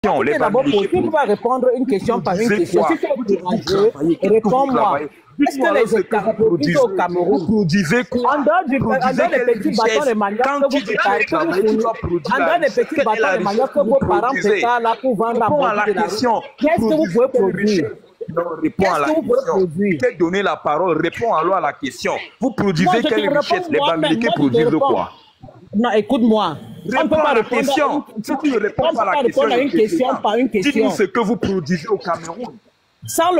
question. Les d'abord, tu peux répondre une question par une question. Si tu es courageux, réponds-moi. Est-ce que les États produisent au Cameroun, en dehors des petits bâtons de manioc que vous préparez, en dehors des petits bâtons de manioc que vos parents préparent là pour vendre à bord de la question, qu'est-ce que vous pouvez produire? Non, réponds à la question. T'es donné la parole, réponds alors à la question. Vous produisez quelle richesse? Les Bamileke produisent quoi? Non, écoute-moi. On ne peut pas répondre à la question. Si tu ne réponds pas à la question, une question par une question. Dis-nous ce que vous produisez au Cameroun. Sans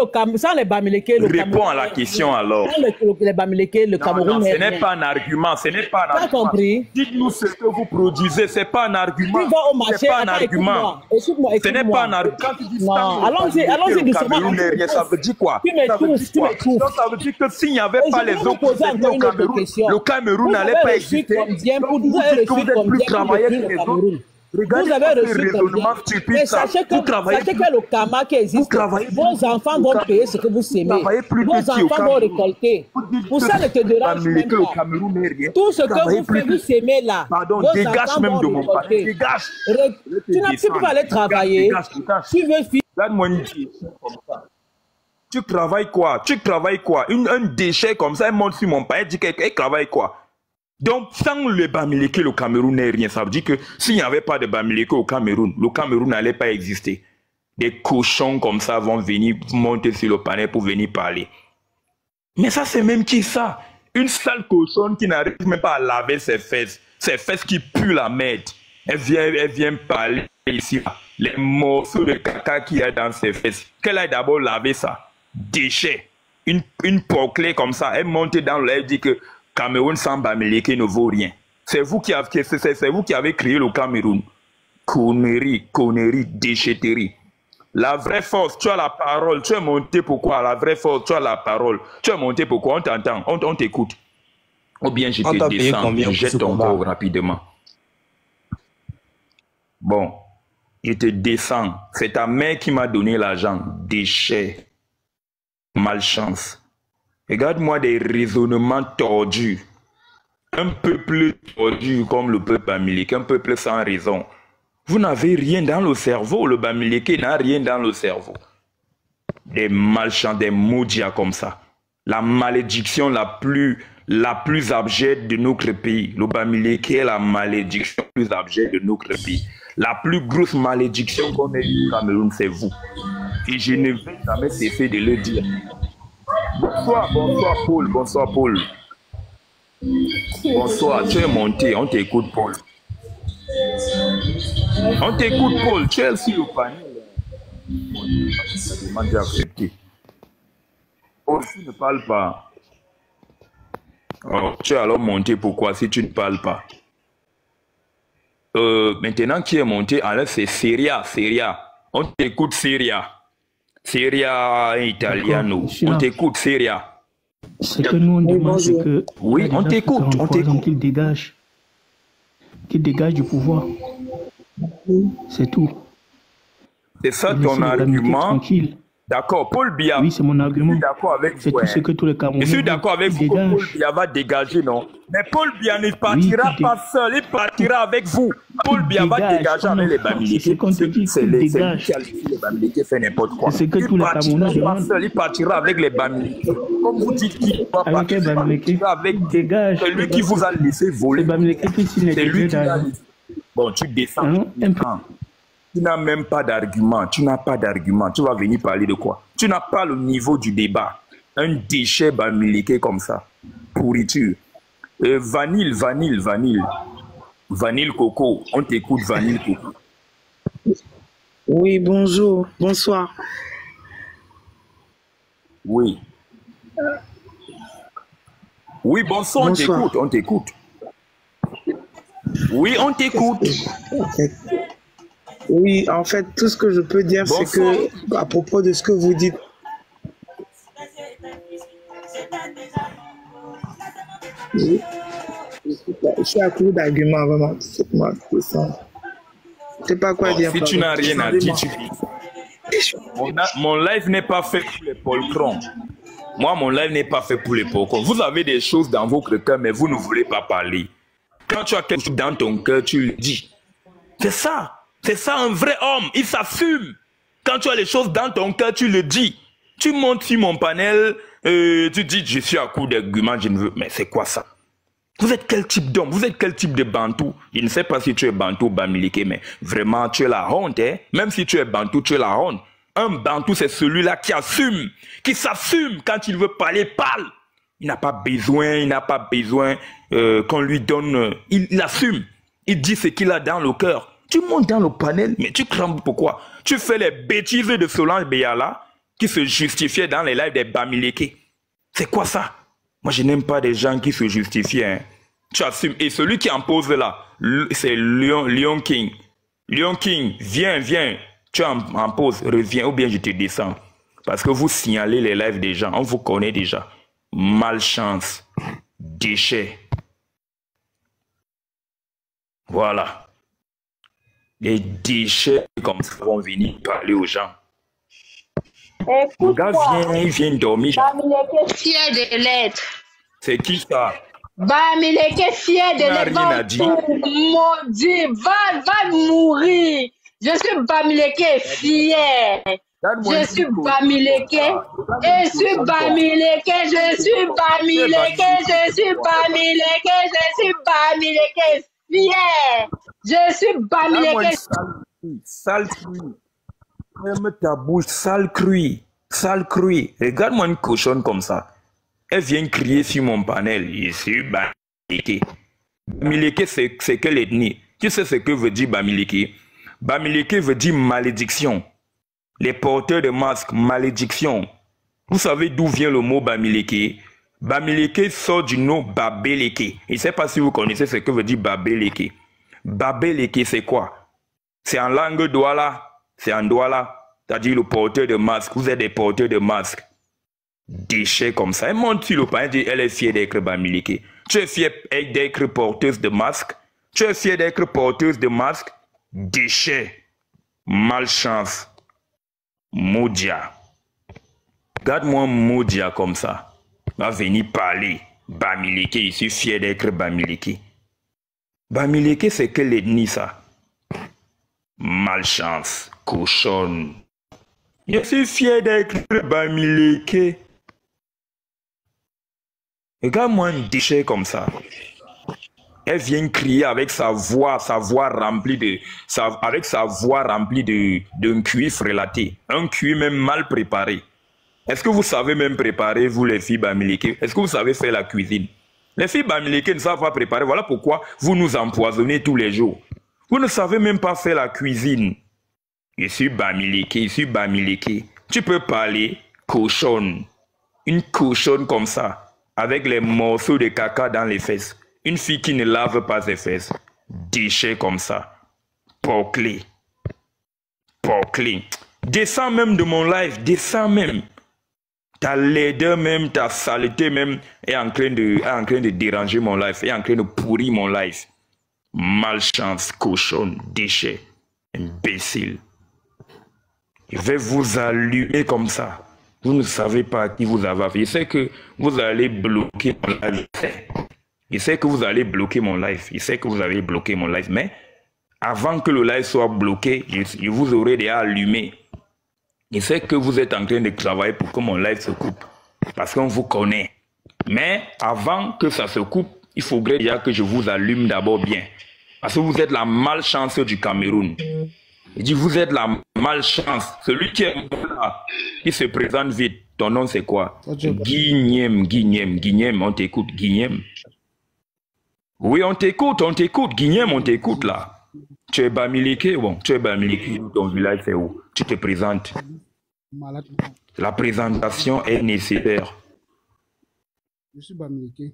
les Bamileke, le Cameroun... Réponds à la question alors. Sans les Bamileke, le Cameroun... Non, ce n'est pas un argument, ce n'est pas un argument. T'as compris? Dites-nous ce que vous produisez, ce n'est pas un argument. Tu vas au marché, ce n'est pas un argument. Écoute-moi. Ce n'est pas un argument. Quand tu dis non, allons-y doucement. Ça veut dire quoi? Ça veut dire que s'il n'y avait pas les autres au Cameroun, le Cameroun n'allait pas exister. Vous dites que vous êtes plus travailleur que les autres. Regardez, vous avez reçu combien? Mais sachez que le karma qui existe, vos enfants vont payer ce que vous semez. Vos enfants vont récolter. Pour ça, ne te dérange même pas. Tout ce que vous semez là, pardon, vos dégage enfants même vont de mon palais. récolter. Dégage. Tu peux pas aller travailler. Tu veux finir. Donne-moi une question comme ça. Tu travailles quoi? Un déchet comme ça, il monte sur mon palais, dit qu'il travaille quoi? Donc, sans les Bamileke, le Cameroun n'est rien. Ça veut dire que s'il n'y avait pas de Bamileke au Cameroun, le Cameroun n'allait pas exister. Des cochons comme ça vont venir monter sur le panel pour venir parler. Mais ça, c'est même qui ça? Une sale cochonne qui n'arrive même pas à laver ses fesses qui puent la merde. Elle vient parler ici. Les morceaux de caca qu'il y a dans ses fesses. Qu'elle aille d'abord laver ça. Déchet. Une porclée comme ça. Elle monte dans l'air et dit que Cameroun sans Bamileke ne vaut rien. C'est vous qui avez créé le Cameroun. Connerie, déchetterie. La vraie force, tu as la parole. Tu es monté pourquoi? La vraie force, tu as la parole. Tu es monté pourquoi? On t'entend, on t'écoute. Ou bien je te descends, je jette ton corps rapidement. Bon, je te descends. C'est ta mère qui m'a donné l'argent. Déchet. Malchance. Regarde-moi des raisonnements tordus. Un peuple tordu comme le peuple Bamileke, un peuple sans raison. Vous n'avez rien dans le cerveau. Le Bamileke n'a rien dans le cerveau. Des malchants, des maudits comme ça. La malédiction la plus abjecte de notre pays. Le Bamileke est la malédiction la plus abjecte de notre pays. La plus grosse malédiction qu'on ait eu au Cameroun, c'est vous. Et je ne vais jamais cesser de le dire. Bonsoir Paul, bonsoir Paul. Bonsoir, tu es monté, on t'écoute Paul. On t'écoute Paul, tu es sur le panel. Demande d'accepter. Paul, tu ne parles pas. Oh, tu es alors monté, pourquoi si tu ne parles pas? Maintenant qui est monté, alors c'est Seria. On t'écoute Seria Italiano. On t'écoute, Seria. Ce que nous on demande, c'est que... Oui, on t'écoute, qu'il dégage du pouvoir. C'est tout. C'est ça ton argument? D'accord, Paul Biya. Oui, c'est mon argument. Je suis d'accord avec vous. C'est tout ce que tous les Camerounais... Je suis d'accord avec vous que Paul Biya va dégager, non? Mais Paul Biya ne partira pas seul, il partira avec vous. Paul Biya va dégager avec les Bamileke. C'est qu'on te dit qu'il dégage. Les Bamileke fait n'importe quoi. C'est ce que tous les Camerounais demandent. Il partira avec les Bamileke. Comme vous dites qu'il va partir avec dégage. C'est lui qui vous a laissé voler. C'est lui qui a... Bon, tu descends. Tu n'as même pas d'argument, tu n'as pas d'argument, tu vas venir parler de quoi? Tu n'as pas le niveau du débat. Un déchet Bamileke comme ça. Pourriture. Vanille Coco. On t'écoute, Vanille Coco. Oui, bonjour, bonsoir. Oui. Oui, bonsoir, on t'écoute. Oui, on t'écoute. Oui, en fait, tout ce que je peux dire, c'est que, à propos de ce que vous dites, oui, je suis à court d'arguments, vraiment. C'est moi, je sens. Je sais pas quoi dire. Si tu n'as rien à dire, tu dis. Mon live n'est pas fait pour les poltrons. Moi, mon live n'est pas fait pour les poltrons. Vous avez des choses dans votre cœur, mais vous ne voulez pas parler. Quand tu as quelque chose dans ton cœur, tu le dis. C'est ça. C'est ça un vrai homme, il s'assume. Quand tu as les choses dans ton cœur, tu le dis. Tu montes sur mon panel, tu dis je suis à court d'arguments, je ne veux... Mais c'est quoi ça? Vous êtes quel type d'homme? Vous êtes quel type de bantou? Je ne sais pas si tu es bantou ou bamileke, mais vraiment tu es la honte. Hein? Même si tu es bantou, tu es la honte. Un bantou, c'est celui-là qui assume, qui s'assume. Quand il veut parler, parle. Il n'a pas besoin qu'on lui donne... il assume. Il dit ce qu'il a dans le cœur. Tu montes dans le panel, mais tu trembles pourquoi? Tu fais les bêtises de Solange Beyala qui se justifiait dans les lives des bamileke. C'est quoi ça? Moi, je n'aime pas des gens qui se justifient. Hein. Tu assumes. Et celui qui en pose là, c'est Lion King. Lion King, viens. Tu en pose, reviens, ou bien je te descends. Parce que vous signalez les lives des gens. On vous connaît déjà. Malchance. Déchets. Voilà. Les déchets comme ça vont venir parler aux gens. Le gars il vient dormir. Bamileke fier de l'être. C'est qui ça? Bamileke fier de l'être. Va maudit, va mourir. Je suis Bamileke fier. Je suis Bamileke. Je suis Bamileke. Je suis Bamileke. Je suis Bamileke. Je suis Bamileke fier. Je suis Bamileke. Sale cruie. Ferme ta bouche, sale cruie. Sale cruie. Regarde-moi une cochonne comme ça. Elle vient crier sur mon panel. Je suis Bamileke. Bamileke, c'est quelle ethnie? Tu sais ce que veut dire Bamileke? Bamileke veut dire malédiction. Les porteurs de masques, malédiction. Vous savez d'où vient le mot Bamileke? Bamileke sort du nom Babeleke. Je ne sais pas si vous connaissez ce que veut dire Babeleke. Babeleke, c'est quoi? C'est en langue douala. C'est en douala. C'est-à-dire le porteur de masque. Vous êtes des porteurs de masque. Déchets comme ça. Elle monte sur le pain et dit elle est fière d'être Bamileke. Tu es fière d'être porteuse de masque. Tu es fière d'être porteuse de masque. Déchets. Malchance. Moudia. Regarde-moi Moudia comme ça. Va venir parler. Bamileke, je suis fier d'être Bamileke. Bamileke, c'est quelle ethnie ça? Malchance. Cochonne. Je suis fier d'être Bamileke. Regarde-moi un déchet comme ça. Elle vient crier avec sa voix remplie de, avec sa voix remplie d'un cuivre relaté. Un cuivre même mal préparé. Est-ce que vous savez même préparer, vous les filles bamileke? Est-ce que vous savez faire la cuisine? Les filles bamileke ne savent pas préparer. Voilà pourquoi vous nous empoisonnez tous les jours. Vous ne savez même pas faire la cuisine. Je suis bamileke. Tu peux parler cochonne. Une cochonne comme ça, avec les morceaux de caca dans les fesses. Une fille qui ne lave pas ses fesses. Déchet comme ça. Porclé. Descends même de mon live. Descends même. Ta laideur même, ta saleté même est en train de déranger mon live. Est en train de pourrir mon live. Malchance, cochonne, déchet. Imbécile. Je vais vous allumer comme ça. Vous ne savez pas à qui vous avez affaire. Je sais que vous allez bloquer mon live. Je sais que vous allez bloquer mon live. Je sais que vous avez bloqué mon live. Mais avant que le live soit bloqué, je vous aurai déjà allumé. Je sais que vous êtes en train de travailler pour que mon live se coupe. Parce qu'on vous connaît. Mais avant que ça se coupe, il faudrait déjà que je vous allume d'abord bien. Parce que vous êtes la malchance du Cameroun. Je dis, vous êtes la malchance. Celui qui est là, qui se présente vite. Ton nom, c'est quoi? Guignem, on t'écoute, Guignem. Oui, on t'écoute, Guignem, on t'écoute là. Tu es Bamileke, bon, tu es Bamileke, ton village c'est où? Tu te présentes. La présentation est nécessaire. Je suis Bamileke.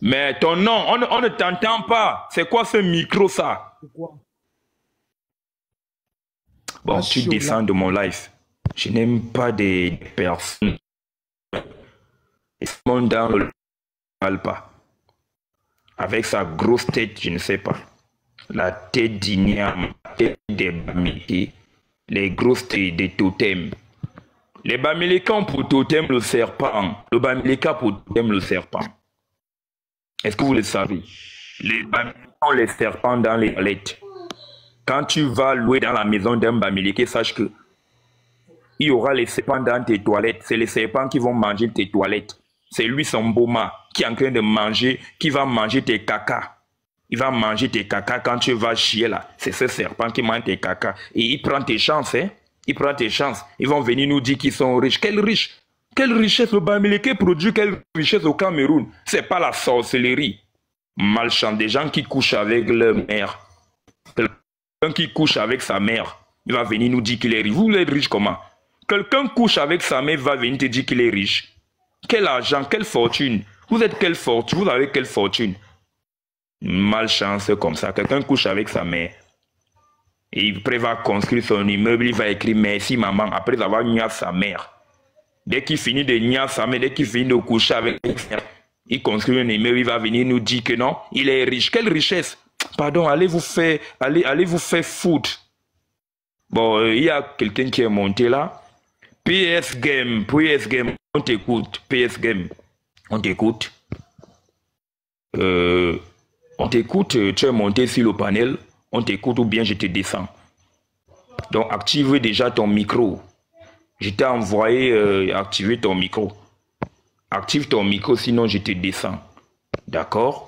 Mais ton nom, on ne t'entend pas. C'est quoi ce micro ça? Pourquoi? Bon, tu descends de mon live. Je n'aime pas des personnes. Mon dans le parle pas. Avec sa grosse tête, je ne sais pas. La tête d'Ignam, la tête des Bamileke, les grosses têtes des totems. Les Bamileke ont pour totem le serpent. Le Bamileke a pour totem le serpent. Est-ce que vous le savez? Les Bamileke ont les serpents dans les toilettes. Quand tu vas louer dans la maison d'un Bamileke, sache que il y aura les serpents dans tes toilettes. C'est les serpents qui vont manger tes toilettes. C'est lui, son boma, qui est en train de manger, qui va manger tes caca. Il va manger tes caca quand tu vas chier là. C'est ce serpent qui mange tes caca. Et il prend tes chances, hein. Il prend tes chances. Ils vont venir nous dire qu'ils sont riches. Quelle riche? Quelle richesse le Bamileke produit? Quelle richesse au Cameroun? C'est pas la sorcellerie. Malchant, des gens qui couchent avec leur mère. Quelqu'un qui couche avec sa mère, il va venir nous dire qu'il est riche. Vous êtes riche comment? Quelqu'un couche avec sa mère, va venir te dire qu'il est riche. Quel argent, quelle fortune? Vous êtes quelle fortune? Vous avez quelle fortune? Malchance comme ça. Quelqu'un couche avec sa mère. Et après va construire son immeuble, il va écrire merci maman après avoir nié sa mère. Dès qu'il finit de nier sa mère, dès qu'il finit de coucher avec sa mère, il construit un immeuble, il va venir nous dire que non, il est riche. Quelle richesse? Pardon, allez vous faire foutre. Bon, il y a quelqu'un qui est monté là. PS Game, on t'écoute. PS Game, on t'écoute. On t'écoute, tu es monté sur le panel, on t'écoute ou bien je te descends. Donc active déjà ton micro. Je t'ai envoyé activer ton micro. Active ton micro, sinon je te descends. D'accord?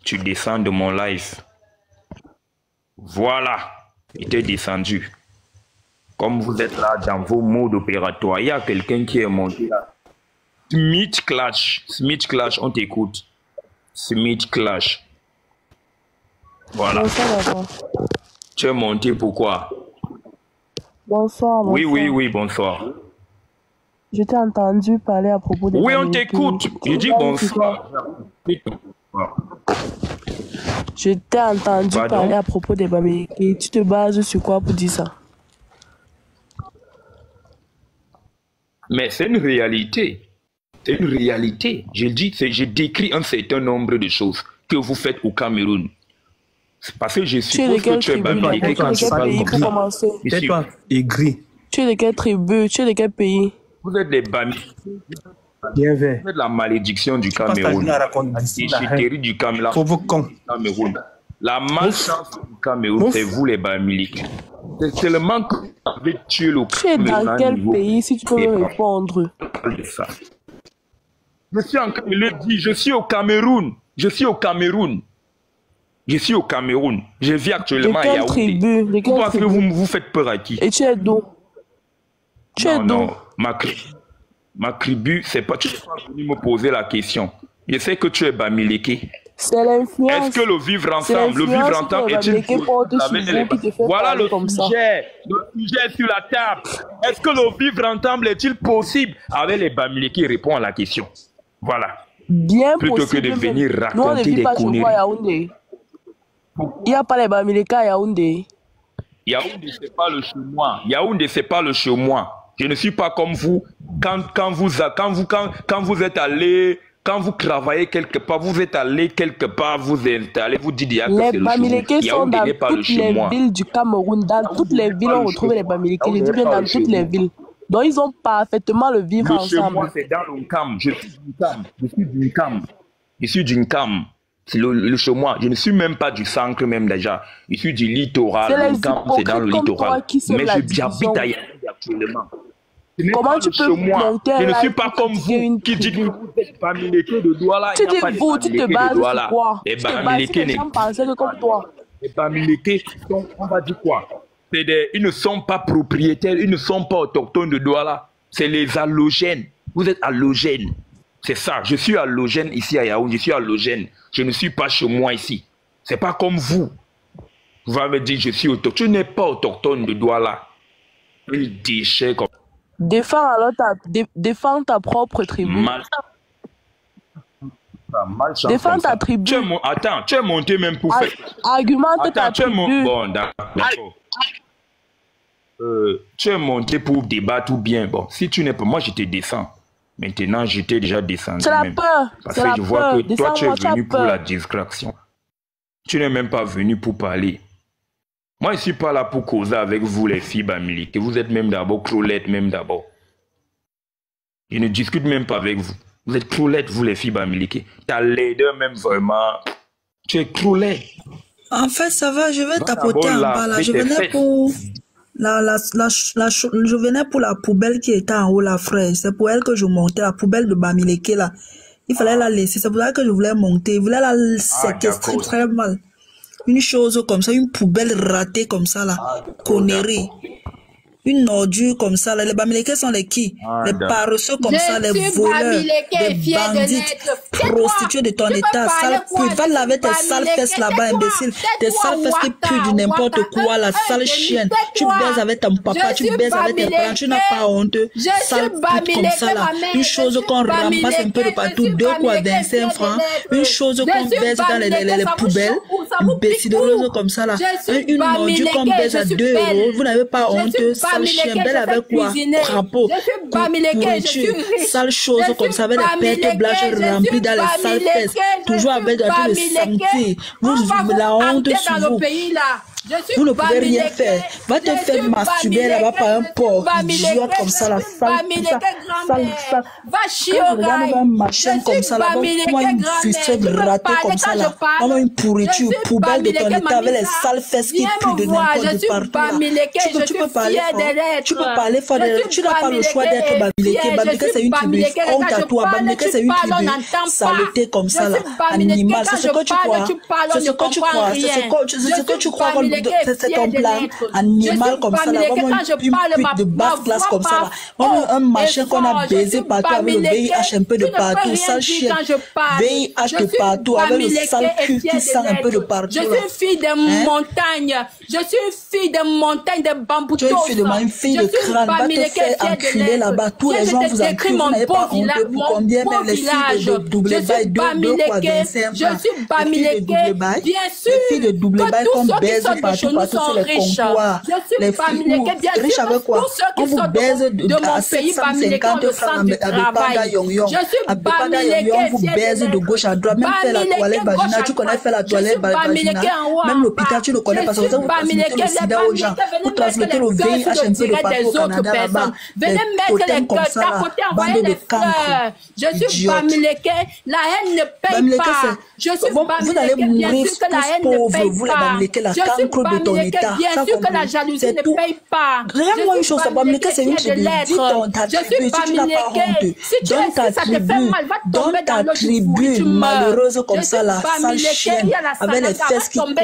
Tu descends de mon live. Voilà, il t'est descendu. Comme vous êtes là dans vos modes opératoires, il y a quelqu'un qui est monté là. Smith Clash, on t'écoute. Smith Clash. Voilà. Bonsoir. Tu es monté pourquoi? Bonsoir. Oui, bonsoir. Je t'ai entendu parler à propos des... Oui, on t'écoute. Je dis bonsoir. Je t'ai entendu parler à propos des Bamileke. Tu te bases sur quoi pour dire ça? Mais c'est une réalité. C'est une réalité. Je décris un certain nombre de choses que vous faites au Cameroun. C'est parce que je suppose que tu es Bamileke quand tu parles comme ça. Tais-toi, aigri. Tu es de quelle tribu? Tu es de quel pays? Vous êtes des Bamileke. Bien fait. Vous êtes la malédiction du Cameroun. Déchéterie du Cameroun. La malchance du Cameroun, c'est vous les Bamileke. C'est seulement que vous avez tué le Cameroun. Tu es dans quel pays, si tu peux me répondre? Je suis en train de le dire, je suis au Cameroun. Je vis actuellement à Yaoundé. Vous pensez que vous faites peur à qui? Et tu es d'où? Non, ma tribu, c'est pas... Tu n'es pas venu me poser la question. Je sais que tu es Bamileke. C'est l'influence. Est-ce que le vivre ensemble est-il... Voilà le sujet sur la table. Est-ce que le vivre ensemble est-il possible? Avec les Bamileke, répond à la question. Voilà. Bien plutôt possible, que de venir raconter nous, on ne vit des pas chez conneries. moi à Yaoundé. Il n'y a pas les Bamileke à Yaoundé. Yaoundé, c'est pas le chez moi. Yaoundé, c'est pas le chez moi. Je ne suis pas comme vous. Quand vous êtes allé, quand vous travaillez quelque part, vous êtes allé quelque part, vous êtes allé, vous dites que les Bamileke sont dans toutes les villes du Cameroun. Dans toutes les villes, on retrouve les Bamileke. Je dis bien dans toutes les villes. Donc, ils ont parfaitement le vivre ensemble. Chez moi, c'est dans le Cam. Je suis d'une Cam. C'est le chez moi. Je ne suis même pas du centre même déjà. Je suis du littoral. Le Cam, c'est dans le littoral. Mais j'habite à Yaoundé actuellement. Comment tu peux monter Je ne suis pas comme vous qui dites que vous êtes Bamileke de Douala. Tu dis vous, tu te bases sur quoi? Les Bamileke comme toi. Les Bamileke, on va dire quoi? Ils ne sont pas propriétaires, ils ne sont pas autochtones de Douala. C'est les allogènes. Vous êtes allogènes. C'est ça. Je suis allogène ici à Yaoundé. Je suis allogène. Je ne suis pas chez moi ici. C'est pas comme vous. Vous allez me dire je suis autochtone. Tu n'es pas autochtone de Douala. Un déchet comme... Défends alors défends ta propre tribu. Défends ta tribu. Attends, tu es monté même pour faire... Argumente ta tribu. Bon, d'accord. Tu es monté pour débattre ou bien... Bon, si tu n'es pas... Moi, je te descends. Maintenant, je t'ai déjà descendu. C'est la même. peur. Parce que je vois que toi, tu es venu pour la distraction. Tu n'es même pas venu pour parler. Moi, je ne suis pas là pour causer avec vous, les filles Bamileke. Vous êtes même d'abord croulettes, même d'abord. Je ne discute même pas avec vous. Vous êtes croulettes, vous, les filles Bamileke. Ta laideur même vraiment... Tu es croulette. En fait, ça va, je vais tapoter en bas là. Je venais pour je venais pour la poubelle qui était en haut là, frère. C'est pour elle que je montais, la poubelle de Bamileke là. Il fallait la laisser. C'est pour ça que je voulais monter. Je voulais la séquestrer très mal. Une chose comme ça, une poubelle ratée comme ça là. Connerie. Une ordure comme ça là. Les Bamileke sont les qui? Les paresseux comme ça, les voleurs, les bandits, prostituées de ton état, sale pute. Va laver tes sales fesses là-bas, imbécile. Tes sales fesses qui puent du n'importe quoi, la sale chienne. Tu baises avec ton papa, tu baises avec tes parents, tu n'as pas honte. Sale pute comme ça là. Une chose qu'on ramasse un peu de partout, 2 quoi, 25 francs. Une chose qu'on baise dans les poubelles, imbécile comme ça là. Une ordure qu'on baise à 2 €. Vous n'avez pas honte. Sale chien, belle avec quoi? Crapaud, pourriture, sale chose comme ça, avec des pertes blanches remplies dans les sales fesses, toujours avec de sentir. Vous, la honte sur vous. Vous ne pouvez rien faire. Va te faire masturber là-bas par un pauvre idiot comme ça, la sale, va chier au rail. Un machin comme ça, là-bas, comment une ficelle ratée comme ça, là. Comment une pourriture, poubelle de ton état avec les sales fesses qui puent de n'importe partout, là. Tu peux parler fort. Tu peux parler fort. Tu n'as pas le choix d'être Bamileke. Bamileke, c'est une tribu. Honte à toi. Bamileke, c'est une tribu. Saleté comme ça, là. Animal. C'est ce que tu crois. C'est ce que tu crois. C'est ce que tu crois. C'est ton plan animal comme ça, là, vraiment une pute de basse classe comme ça, là. Un machin qu'on a baisé partout avec le VIH un peu de partout, sale chien, VIH de partout, avec le sale cul qui sent un peu de partout. Je suis fille des montagnes, je suis fille des montagnes, des bambous. Tu es une fille de crâne, va te faire enculer là-bas. Tous les gens vous enculent, vous n'avez pas honte. Pour combien même les filles de double bail, 2 quoi, 25 je suis Bamileke, bien sûr, les filles de double bail qu'on baise partout. Partout sur les comptoirs, les filles riches avec quoi? On vous baise à 750 francs à Bepanda Yong-Yong. À Bepanda Yong-Yong, on vous baise de gauche à droite. Même faire la toilette vaginale, tu connais faire la toilette vaginale. Même l'hôpital, tu le connais parce que vous transmettez le sida aux gens. Vous transmettez le VIH un peu de partout au Canada là-bas. Venez mettre les cœurs à côté, envoyer des fleurs. Je suis Bamileke, la haine ne paye pas. Je suis Bamileke, bien sûr que la haine ne paye pas. Je suis Bamileke, bien sûr que la jalousie ne paye pas. Regarde-moi une chose, Bamileke, c'est une tribu. Dis ta tribu, si tu n'as pas honte. Donne ta tribu malheureuse comme ça, la sale chienne, avec les fesses qui coulent.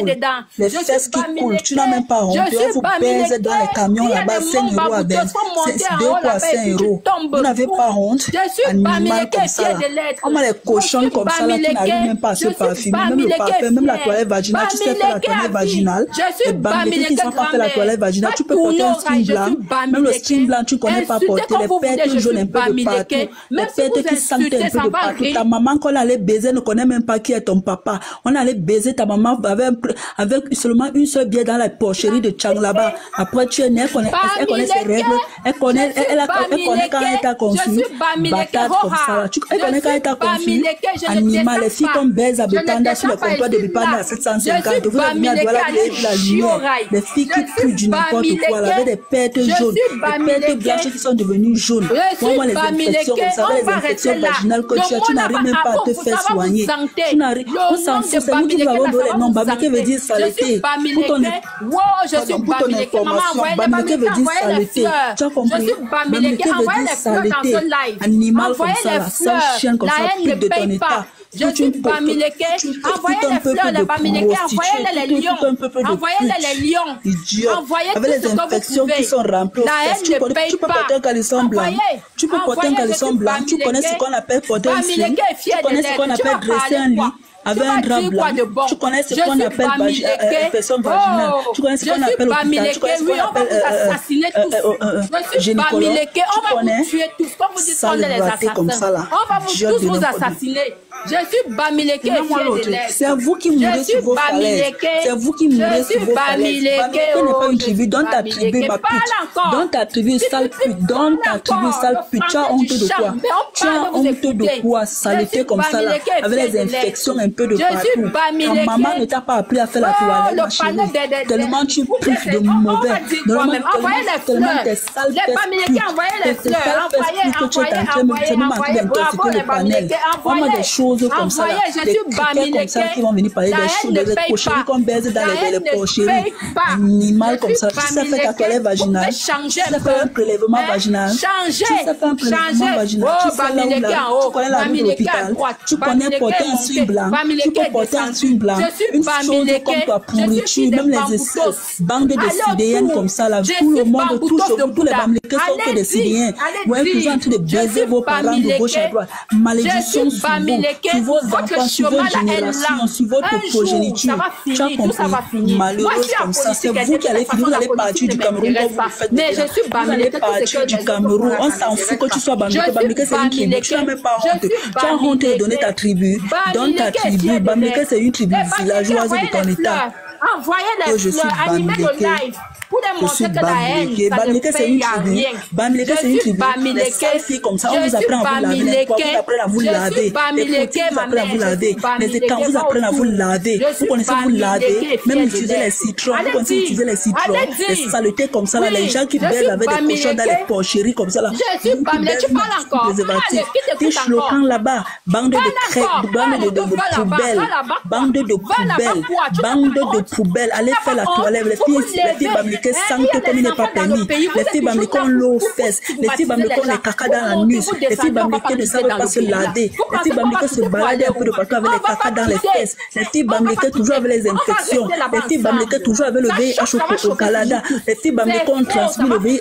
Les fesses qui coulent, tu n'as même pas honte. On vous baise dans les camions là-bas, 5 € à 20. C'est 2 quoi, 5 €. Vous n'avez pas honte. Animal comme ça, là. Comment les cochons comme ça, là, qui n'arrivent même pas à se parfumer. Même le parfum, même la toilette vaginale, tu sais faire la toilette vaginale. Les Bamileke qui ne savent pas faire la toilette vaginale, tu peux porter un string blanc. Même le string blanc, tu ne connais pas porter. Les pertes jaunes un peu de partout. Les pertes qui sentent un peu de partout. Ta maman, qu'on allait baiser, ne connaît même pas qui est ton papa. On allait baiser ta maman avec seulement une seule bière dans la porcherie de Chang là-bas. Après, tu es née, elle connaît ses règles. Elle connaît quand elle t'a conçu. Bâtard comme ça, là. Elle connaît quand elle t'a conçu. Animal, les filles qu'on baise à Betanda sur le comptoir de Bepanda à 750. Vous avez mis à Douala la lumière. Les filles qui puent du n'importe quoi, là, avec des pertes jaunes, des pertes blanches qui sont devenues jaunes. Moi, les infections comme ça, les infections vaginales que tu n'arrives même pas à te faire soigner. Tu n'arrives, on s'en fout, c'est nous qui nous avons donné les noms. Bamileke veut dire saleté. Pour ton information, Bamileke veut dire saleté. Tu as compris? Bamileke veut dire saleté. Animal comme ça, la sale chienne comme ça, pute de ton état. Je suis Bamileke, envoyez les fleurs, les Bamileke, envoyez les lions, envoyez les lions, envoyez avec les infections qui sont remplies. Tu peux porter un caleçon blanc. Tu peux porter un caleçon blanc. Tu connais ce qu'on appelle porter un sling. Tu connais ce qu'on appelle dresser un lit avec un drap blanc. Tu connais ce qu'on appelle infection vaginale. Tu connais ce qu'on appelle hôpital. Tu connais ce qu'on appelle gynécologue. Tu connais sale raté comme ça là. On va tous vous assassiner. Je suis Bamileke, c'est vous qui mourrez sur vos falaises. C'est vous qui mourrez sur vos falaises. Bamileke n'est pas une tribu. Dans ta tribu, ma pute. Dans ta tribu, sale pute. Dans ta tribu, sale pute. Tu as honte de quoi? Tu as honte de quoi? Saleté comme ça là. Avec les infections un peu peu de partout. Ta maman ne t'a pas appris à faire la toilette, ma chérie. Tellement tu puffes de mauvais. Tellement tes sales fesses puent. Tes sales fesses puent que tu es en train d'intoxiquer le panel. Vraiment des choses comme ça, des criquets comme ça qui vont venir parler des choses, des cochonneries qu'on baise dans les porcheries. Animal comme ça. Tu sais faire ta toilette vaginale. Tu sais faire un prélèvement vaginal. Tu sais faire un prélèvement vaginal. Tu sais tu connais la rue de l'hôpital. Tu connais porter un swing blanc. Tu peux porter un swing blanc. Une chose comme toi, pourriture, même les essais, bandes de Sidéennes comme ça, là, tout le monde touche, tous les Bamileke sont que des Sidéens. Vous êtes toujours en train de baiser vos parents de gauche à droite. Malédiction sur vos enfants, sur vos générations, sur votre progéniture. Tu as compris? Malheureux comme ça, c'est vous qui allez finir, vous allez partir du Cameroun comme vous le faites. Vous allez partir du Cameroun. On s'en fout que tu sois Bamileke. Bamileke, c'est une tribu. Tu n'as même pas honte. Tu as honte de donner ta tribu. Donne ta tribu. Bamileke, c'est une tribu villageoise de ton état. Envoyez les fleurs, animez le live. Pour démontrer que la haine, ça ne paye à rien. Bamileke, c'est une tribu. Les sales filles comme ça, on vous apprend à vous laver. Les poids vous apprennent à vous laver. Les petits vous apprennent à vous laver. Les étangs vous apprennent à vous laver. Vous connaissez vous laver. Même utiliser les citrons. Vous connaissez utiliser les citrons. Les saletés comme ça, là. Les gens qui baisent avec des cochons dans les porcheries comme ça, là. Je suis Bamileke, tu parles encore. T'es chloquant là-bas. Bande de crêpes, bande de poubelles. Bande de poubelles. Bande de poubelles. Allez faire la toilette. Les filles Bamileke sentent comme il n'est pas permis. Les filles Bamileke ont l'eau aux fesses. Les filles Bamileke ont les caca dans l'anus. Les filles Bamileke ne savent pas se laver. Les filles Bamileke se baladent un peu de partout avec les caca dans les fesses. Les filles Bamileke toujours avec les infections. Les filles Bamileke toujours avec le VIH au Canada. Les filles Bamileke ont transmis le VIH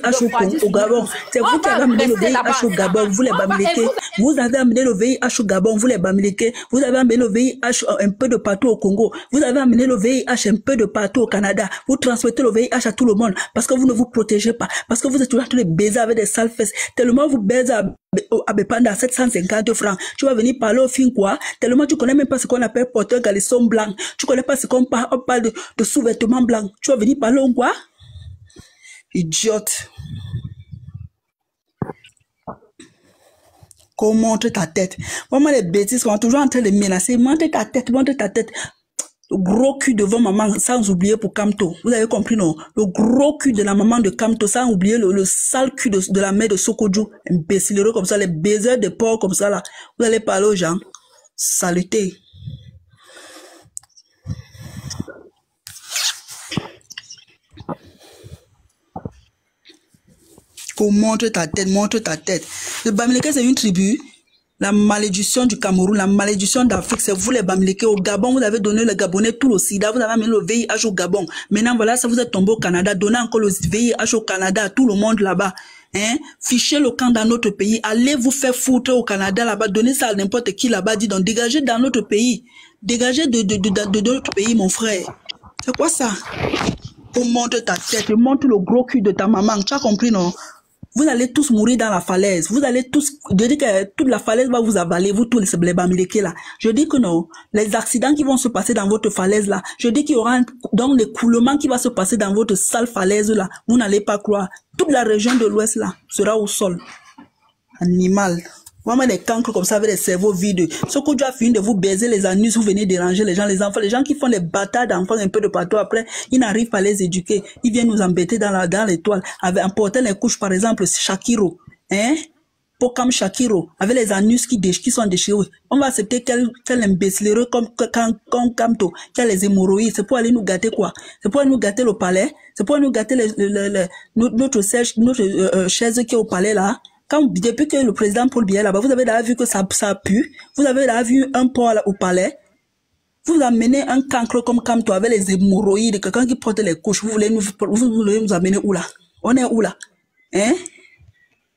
au Gabon. C'est vous qui avez amené le VIH au Gabon, vous les Bamileke. Vous avez amené le VIH au Gabon, vous les Bamileke. Vous avez amené le VIH un peu de partout au Congo. Vous avez amené le VIH un peu de partout au Canada. Vous transmettez le VIH à tout le monde parce que vous ne vous protégez pas. Parce que vous êtes toujours en train de baiser avec des sales fesses. Tellement vous baisez à Bepanda à 750 francs. Tu vas venir parler au fin quoi? Tellement tu connais même pas ce qu'on appelle porter un caleçon blanc. Tu connais pas ce qu'on parle de sous-vêtements blancs. Tu vas venir parler au quoi? Idiote. Qu'on montre ta tête. Vraiment, les bêtises, on est toujours en train de menacer. Montre ta tête, montre ta tête. Le gros cul devant maman, sans oublier pour Kamto. Vous avez compris, non? Le gros cul de la maman de Kamto, sans oublier le sale cul de la mère de Sokodjou. Imbécileux comme ça, les baisers de porc comme ça, là. Vous allez parler aux gens. Saluté. Qu'on montre ta tête, montre ta tête. Le Bamileke, c'est une tribu. La malédiction du Cameroun, la malédiction d'Afrique, c'est vous les Bamileke. Au Gabon, vous avez donné le Gabonais tout le sida, vous avez amené le VIH au Gabon. Maintenant, voilà, ça vous êtes tombé au Canada, donnez encore le VIH au Canada, tout le monde là-bas. Hein? Fichez le camp dans notre pays, allez vous faire foutre au Canada là-bas, donnez ça à n'importe qui là-bas, dis donc, dégagez dans notre pays. Dégagez de notre pays, mon frère. C'est quoi ça? On montre ta tête, montre le gros cul de ta maman, tu as compris, non? Vous allez tous mourir dans la falaise. Vous allez tous... Je dis que toute la falaise va vous avaler, vous tous les Bamileke là. Je dis que non. Les accidents qui vont se passer dans votre falaise là, je dis qu'il y aura donc l'écoulement qui va se passer dans votre sale falaise là. Vous n'allez pas croire. Toute la région de l'Ouest là sera au sol. Animal. Vraiment des cancres comme ça avec des cerveaux vides. Ce que tu as fini de vous baiser les anus, vous venez déranger les enfants. Les gens qui font les bâtards d'enfants un peu de partout après, ils n'arrivent pas à les éduquer. Ils viennent nous embêter dans l'étoile. Avec emporter les couches, par exemple, Shakiro. Hein? Pokam Shakiro. Avec les anus qui sont déchirés. On va accepter quel imbécile comme Kamto, qui a les hémorroïdes. C'est pour aller nous gâter quoi? C'est pour aller nous gâter le palais. C'est pour aller nous gâter notre chaise qui est au palais là. Depuis que le président Paul Biya là-bas, vous avez là vu que ça pue. Vous avez là vu un porc au palais. Vous amenez un cancre comme Kamto avec les hémorroïdes, quelqu'un qui porte les couches. Vous voulez nous amener où là? On est où là? Hein?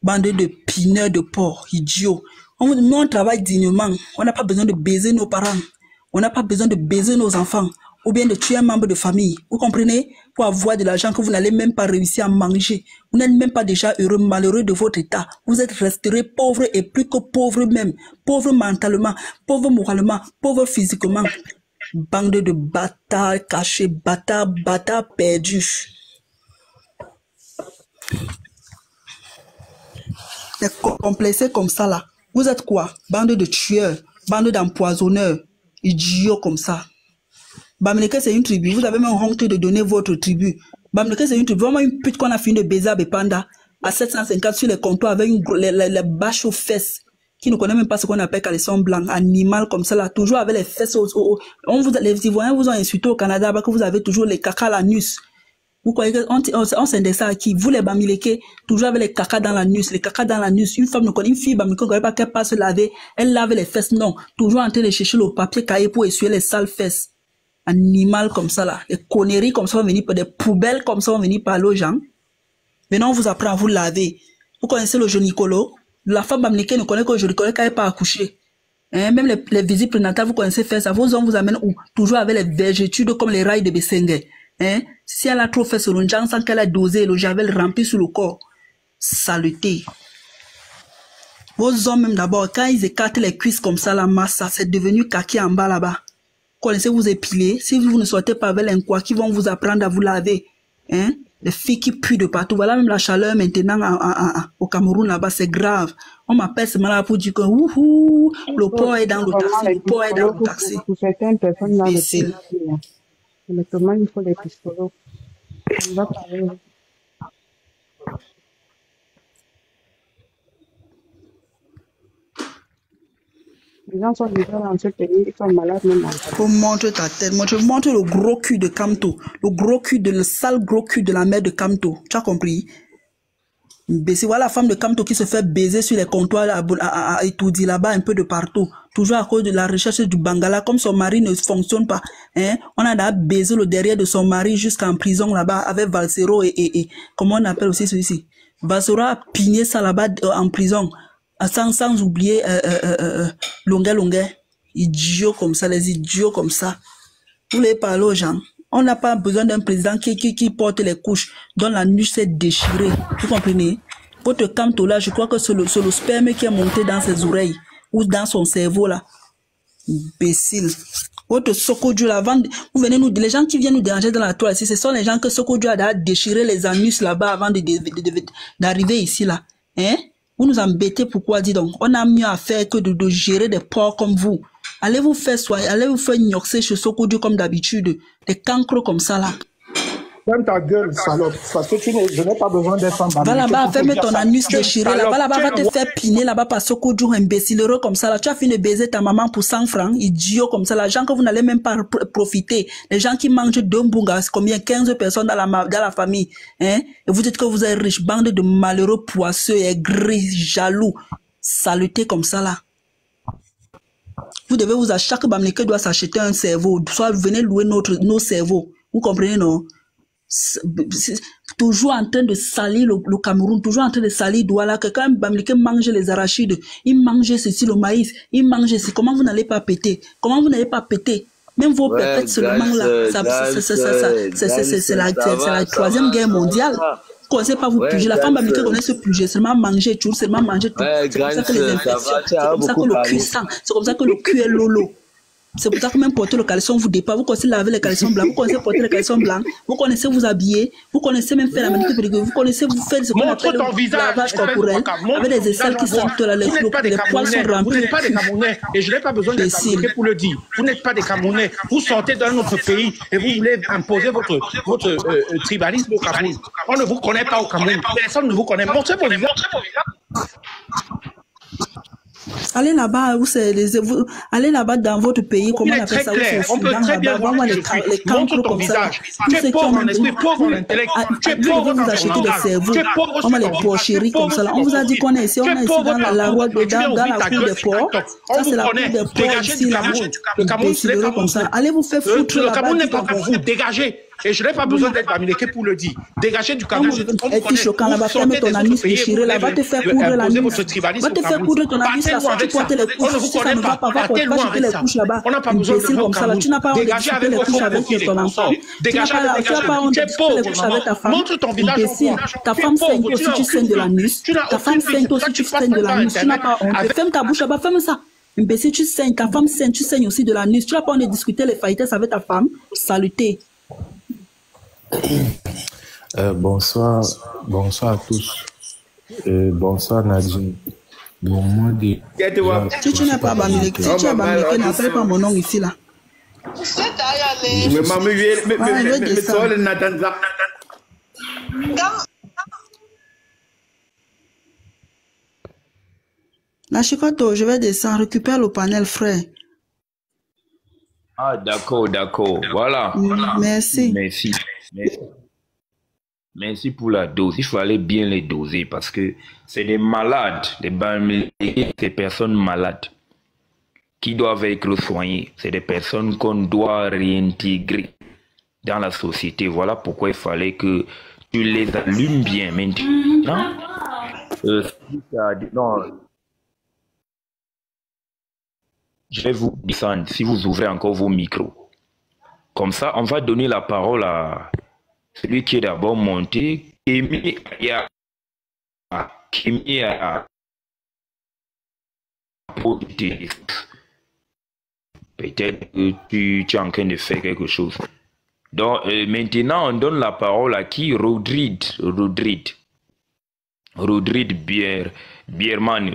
Bande de pineurs de porc, idiots. Nous, on travaille dignement. On n'a pas besoin de baiser nos parents. On n'a pas besoin de baiser nos enfants. Ou bien de tuer un membre de famille. Vous comprenez? Pour avoir de l'argent que vous n'allez même pas réussir à manger. Vous n'êtes même pas déjà heureux, malheureux de votre état. Vous êtes resté pauvre et plus que pauvre même. Pauvre mentalement, pauvre moralement, pauvre physiquement. Bande de bâtards cachés, bâtards perdus. Les complexés comme ça là. Vous êtes quoi? Bande de tueurs, bande d'empoisonneurs. Idiot comme ça. Bamileke, c'est une tribu. Vous avez même honte de donner votre tribu. Bamileke, c'est une tribu. Vraiment une pute qu'on a fini de baiser à Bepanda à 750 sur les comptoirs avec les bâches aux fesses. Qui ne connaît même pas ce qu'on appelle caleçon blanc, animal comme ça là, toujours avec les fesses les Ivoiriens vous ont insulté au Canada parce que vous avez toujours les caca à l'anus. Vous croyez qu'on s'indexe à qui? Vous les Bamileke, toujours avec les caca dans l'anus, les caca dans l'anus. Une femme ne connaît, une fille Bamileke ne connaît pas qu'elle passe se laver, elle lave les fesses, non. Toujours en train de chercher le papier cahier pour essuyer les sales fesses. Animal comme ça là, des conneries comme ça vont venir, des poubelles comme ça vont venir parler aux gens. Maintenant on vous apprend à vous laver. Vous connaissez le gynécologue? La femme Bamileke ne connaît que le gynécologue quand elle n'est pas accouchée. Hein? Même les visites prénatales, vous connaissez faire ça. Vos hommes vous amènent où? Toujours avec les vergetures comme les rails de Bessengue. Hein? Si elle a trop fait sur le genre sans qu'elle a dosé le javel rempli sur le corps, saleté. Vos hommes même d'abord, quand ils écartent les cuisses comme ça, la masse, c'est devenu kaki en bas là-bas. Connaissez-vous épiler? Si vous ne sortez pas avec les quoi qui vont vous apprendre à vous laver. Hein? Les filles qui puent de partout. Voilà même la chaleur maintenant au Cameroun là-bas, c'est grave. On m'appelle ce moment-là pour dire que le porc est dans le taxi, le porc est dans le taxi. Pour certaines personnes là, honnêtement, il faut des psychologues. On va parler. Les gens sont déjà dans ce pays, ils sont malades même. Faut montrer ta tête, montre le gros cul de Kamto, le sale gros cul de la mère de Kamto. Tu as compris? C'est voilà la femme de Kamto qui se fait baiser sur les comptoirs à étudier là-bas un peu de partout. Toujours à cause de la recherche du Bangala, comme son mari ne fonctionne pas. Hein? On a baisé le derrière de son mari jusqu'en prison là-bas avec Valsero et comment on appelle aussi celui-ci? Valsero a pigné ça là-bas en prison. Sans oublier Longue. Idiots comme ça, les idiots comme ça. Vous voulez parler aux gens. On n'a pas besoin d'un président qui porte les couches, dont la nuque s'est déchirée. Vous comprenez? Votre Kamto là, je crois que c'est le sperme qui est monté dans ses oreilles ou dans son cerveau là. Imbécile. Votre Sokoju là, vous venez nous, les gens qui viennent nous déranger dans la toile ici, ce sont les gens que Sokoju a déchiré les anus là-bas avant d'arriver ici là. Hein? Vous nous embêtez, pourquoi, dis donc? On a mieux à faire que de gérer des porcs comme vous. Allez vous faire gnoxer chez Sokoju comme d'habitude. Des cancres comme ça là. Ferme ta gueule, salope, parce que je n'ai pas besoin d'être en bas. Va là-bas, ferme ton anus déchiré. Là-bas, va te faire piner là-bas par Sokoju, imbécile comme ça là. Tu as fini de baiser ta maman pour 100 francs, idiot comme ça là. Les gens que vous n'allez même pas profiter. Les gens qui mangent deux bungas, combien? 15 personnes dans la famille. Hein? Et vous dites que vous êtes riche, bande de malheureux poisseux et gris, jaloux. Saleté comme ça là. Vous devez chaque Bamileke doit s'acheter un cerveau. Soit venez louer nos cerveaux. Vous comprenez, non? Toujours en train de salir le Cameroun, toujours en train de salir Douala, que quand Bamileke mange les arachides, il mange ceci, le maïs, il mange ceci. Comment vous n'allez pas péter? Comment vous n'allez pas péter? Même vos pépettes seulement là, c'est la troisième guerre mondiale. Vous ne connaissez pas vous puger. La femme Bamileke connaît ce puger, seulement manger tout, seulement manger tout. C'est comme ça que les infections, c'est comme ça que le cul sent, c'est comme ça que le cul est lolo. C'est pour ça que même porter le caleçon vous dépasse. Vous connaissez laver les caleçons blancs, vous connaissez porter les caleçons blancs, vous connaissez vous habiller, vous connaissez même faire la manucure pédicure, vous connaissez vous faire ce qu'on appelle le lavage corporel avec des aisselles qui sentent là, les poils sont remplis. Vous n'êtes pas des Camerounais et je n'ai pas besoin d'être Bamileke pour le dire. Vous n'êtes pas des Camerounais. Vous sortez d'un autre pays et vous voulez imposer votre tribalisme au Cameroun. On ne vous connaît pas au Cameroun. Personne ne vous connaît. Montrez vos visages. Allez là-bas, allez là-bas dans votre pays, comment on appelle ça? On peut très bien voir les cancres comme ça. Tu es pauvre en esprit, pauvre en intellect. Tu es pauvre dans ton langage. On va les porcheries comme ça. On vous a dit qu'on est ici, on est ici dans la cour des porcs. Ça, c'est la cour des porcs ici, là. Le Cameroun, ce n'est pas comme ça. Allez vous faire foutre là-bas. Le Cameroun n'est pas pour vous. Dégagez. Et je n'ai pas besoin d'être Bamileke pour le dire. Dégagez du Cameroun. Et puis choquant là-bas, ferme ton anus déchiré là, va te faire coudre l'anus. Va te faire coudre ton anus là, soit tu portes les couches, si ça ne va pas, va porter les couches là-bas. On n'a pas besoin de vous comme ça là, tu n'as pas honte de discuter les couches avec ton enfant. Tu n'as pas honte de discuter les couches avec ta femme. Montre ton visage. Ta femme saigne aussi, tu saignes de l'anus. Ta femme saigne aussi, tu saignes de l'anus. Tu n'as pas honte. Ferme ta bouche là-bas, ferme ça. Imbécile, tu saignes, ta femme saigne, tu saignes aussi de l'anus. Tu n'as pas honte de discuter les faillettes avec ta femme. Saluté. Bonsoir à tous. Bonsoir Nadine. Bon, moi, Si tu n'es pas Bamileke, si tu es Bamileke, n'appelle pas mon nom ici, là. La Chicoto, je vais descendre, récupère le panel, frère. Ah, d'accord, d'accord. Voilà. Merci. Merci. Merci pour la dose. Il fallait bien les doser parce que c'est des malades, des personnes malades qui doivent être soignées. C'est des personnes qu'on doit réintégrer dans la société. Voilà pourquoi il fallait que tu les allumes bien maintenant. Non. Je vais vous descendre si vous ouvrez encore vos micros. Comme ça, on va donner la parole à celui qui est d'abord monté. Kémy a peut-être que tu es en train de faire quelque chose. Donc, maintenant, on donne la parole à qui? Rodrigue Bierman.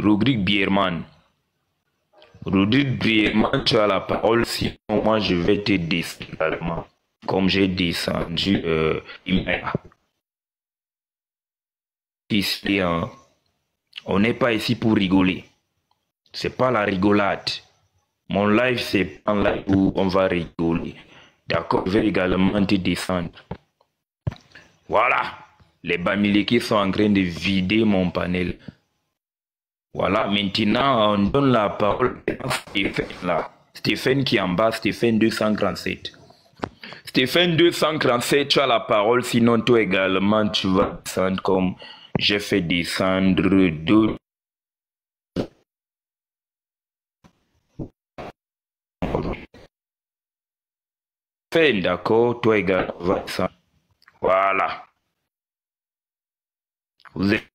Rodrigue Bierman, tu as la parole, sinon moi je vais te descendre également, comme j'ai descendu ici, on n'est pas ici pour rigoler. C'est pas la rigolade. Mon live, c'est pas un live où on va rigoler. D'accord, je vais également te descendre. Voilà, les Bamileke sont en train de vider mon panel. Voilà, maintenant, on donne la parole à Stéphane, là. Stéphane qui est en bas, Stéphane 237. Stéphane 237, tu as la parole, sinon toi également, tu vas descendre comme j'ai fait descendre deux. Stéphane, d'accord, toi également, va descendre. Voilà. Vous êtes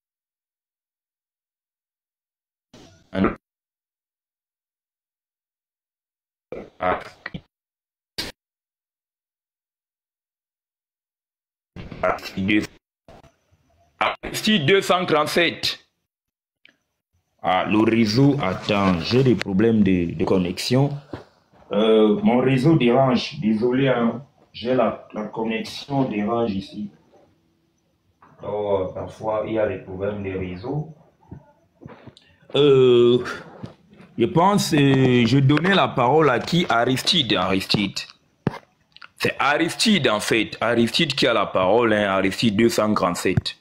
Aristide 237. Ah, le réseau, attends, j'ai des problèmes de connexion. Mon réseau dérange, désolé, hein. J'ai la connexion dérange ici. Oh, parfois, il y a des problèmes de réseau. Je pense, je donnais la parole à qui? Aristide. C'est Aristide en fait. Aristide qui a la parole, hein, Aristide 237.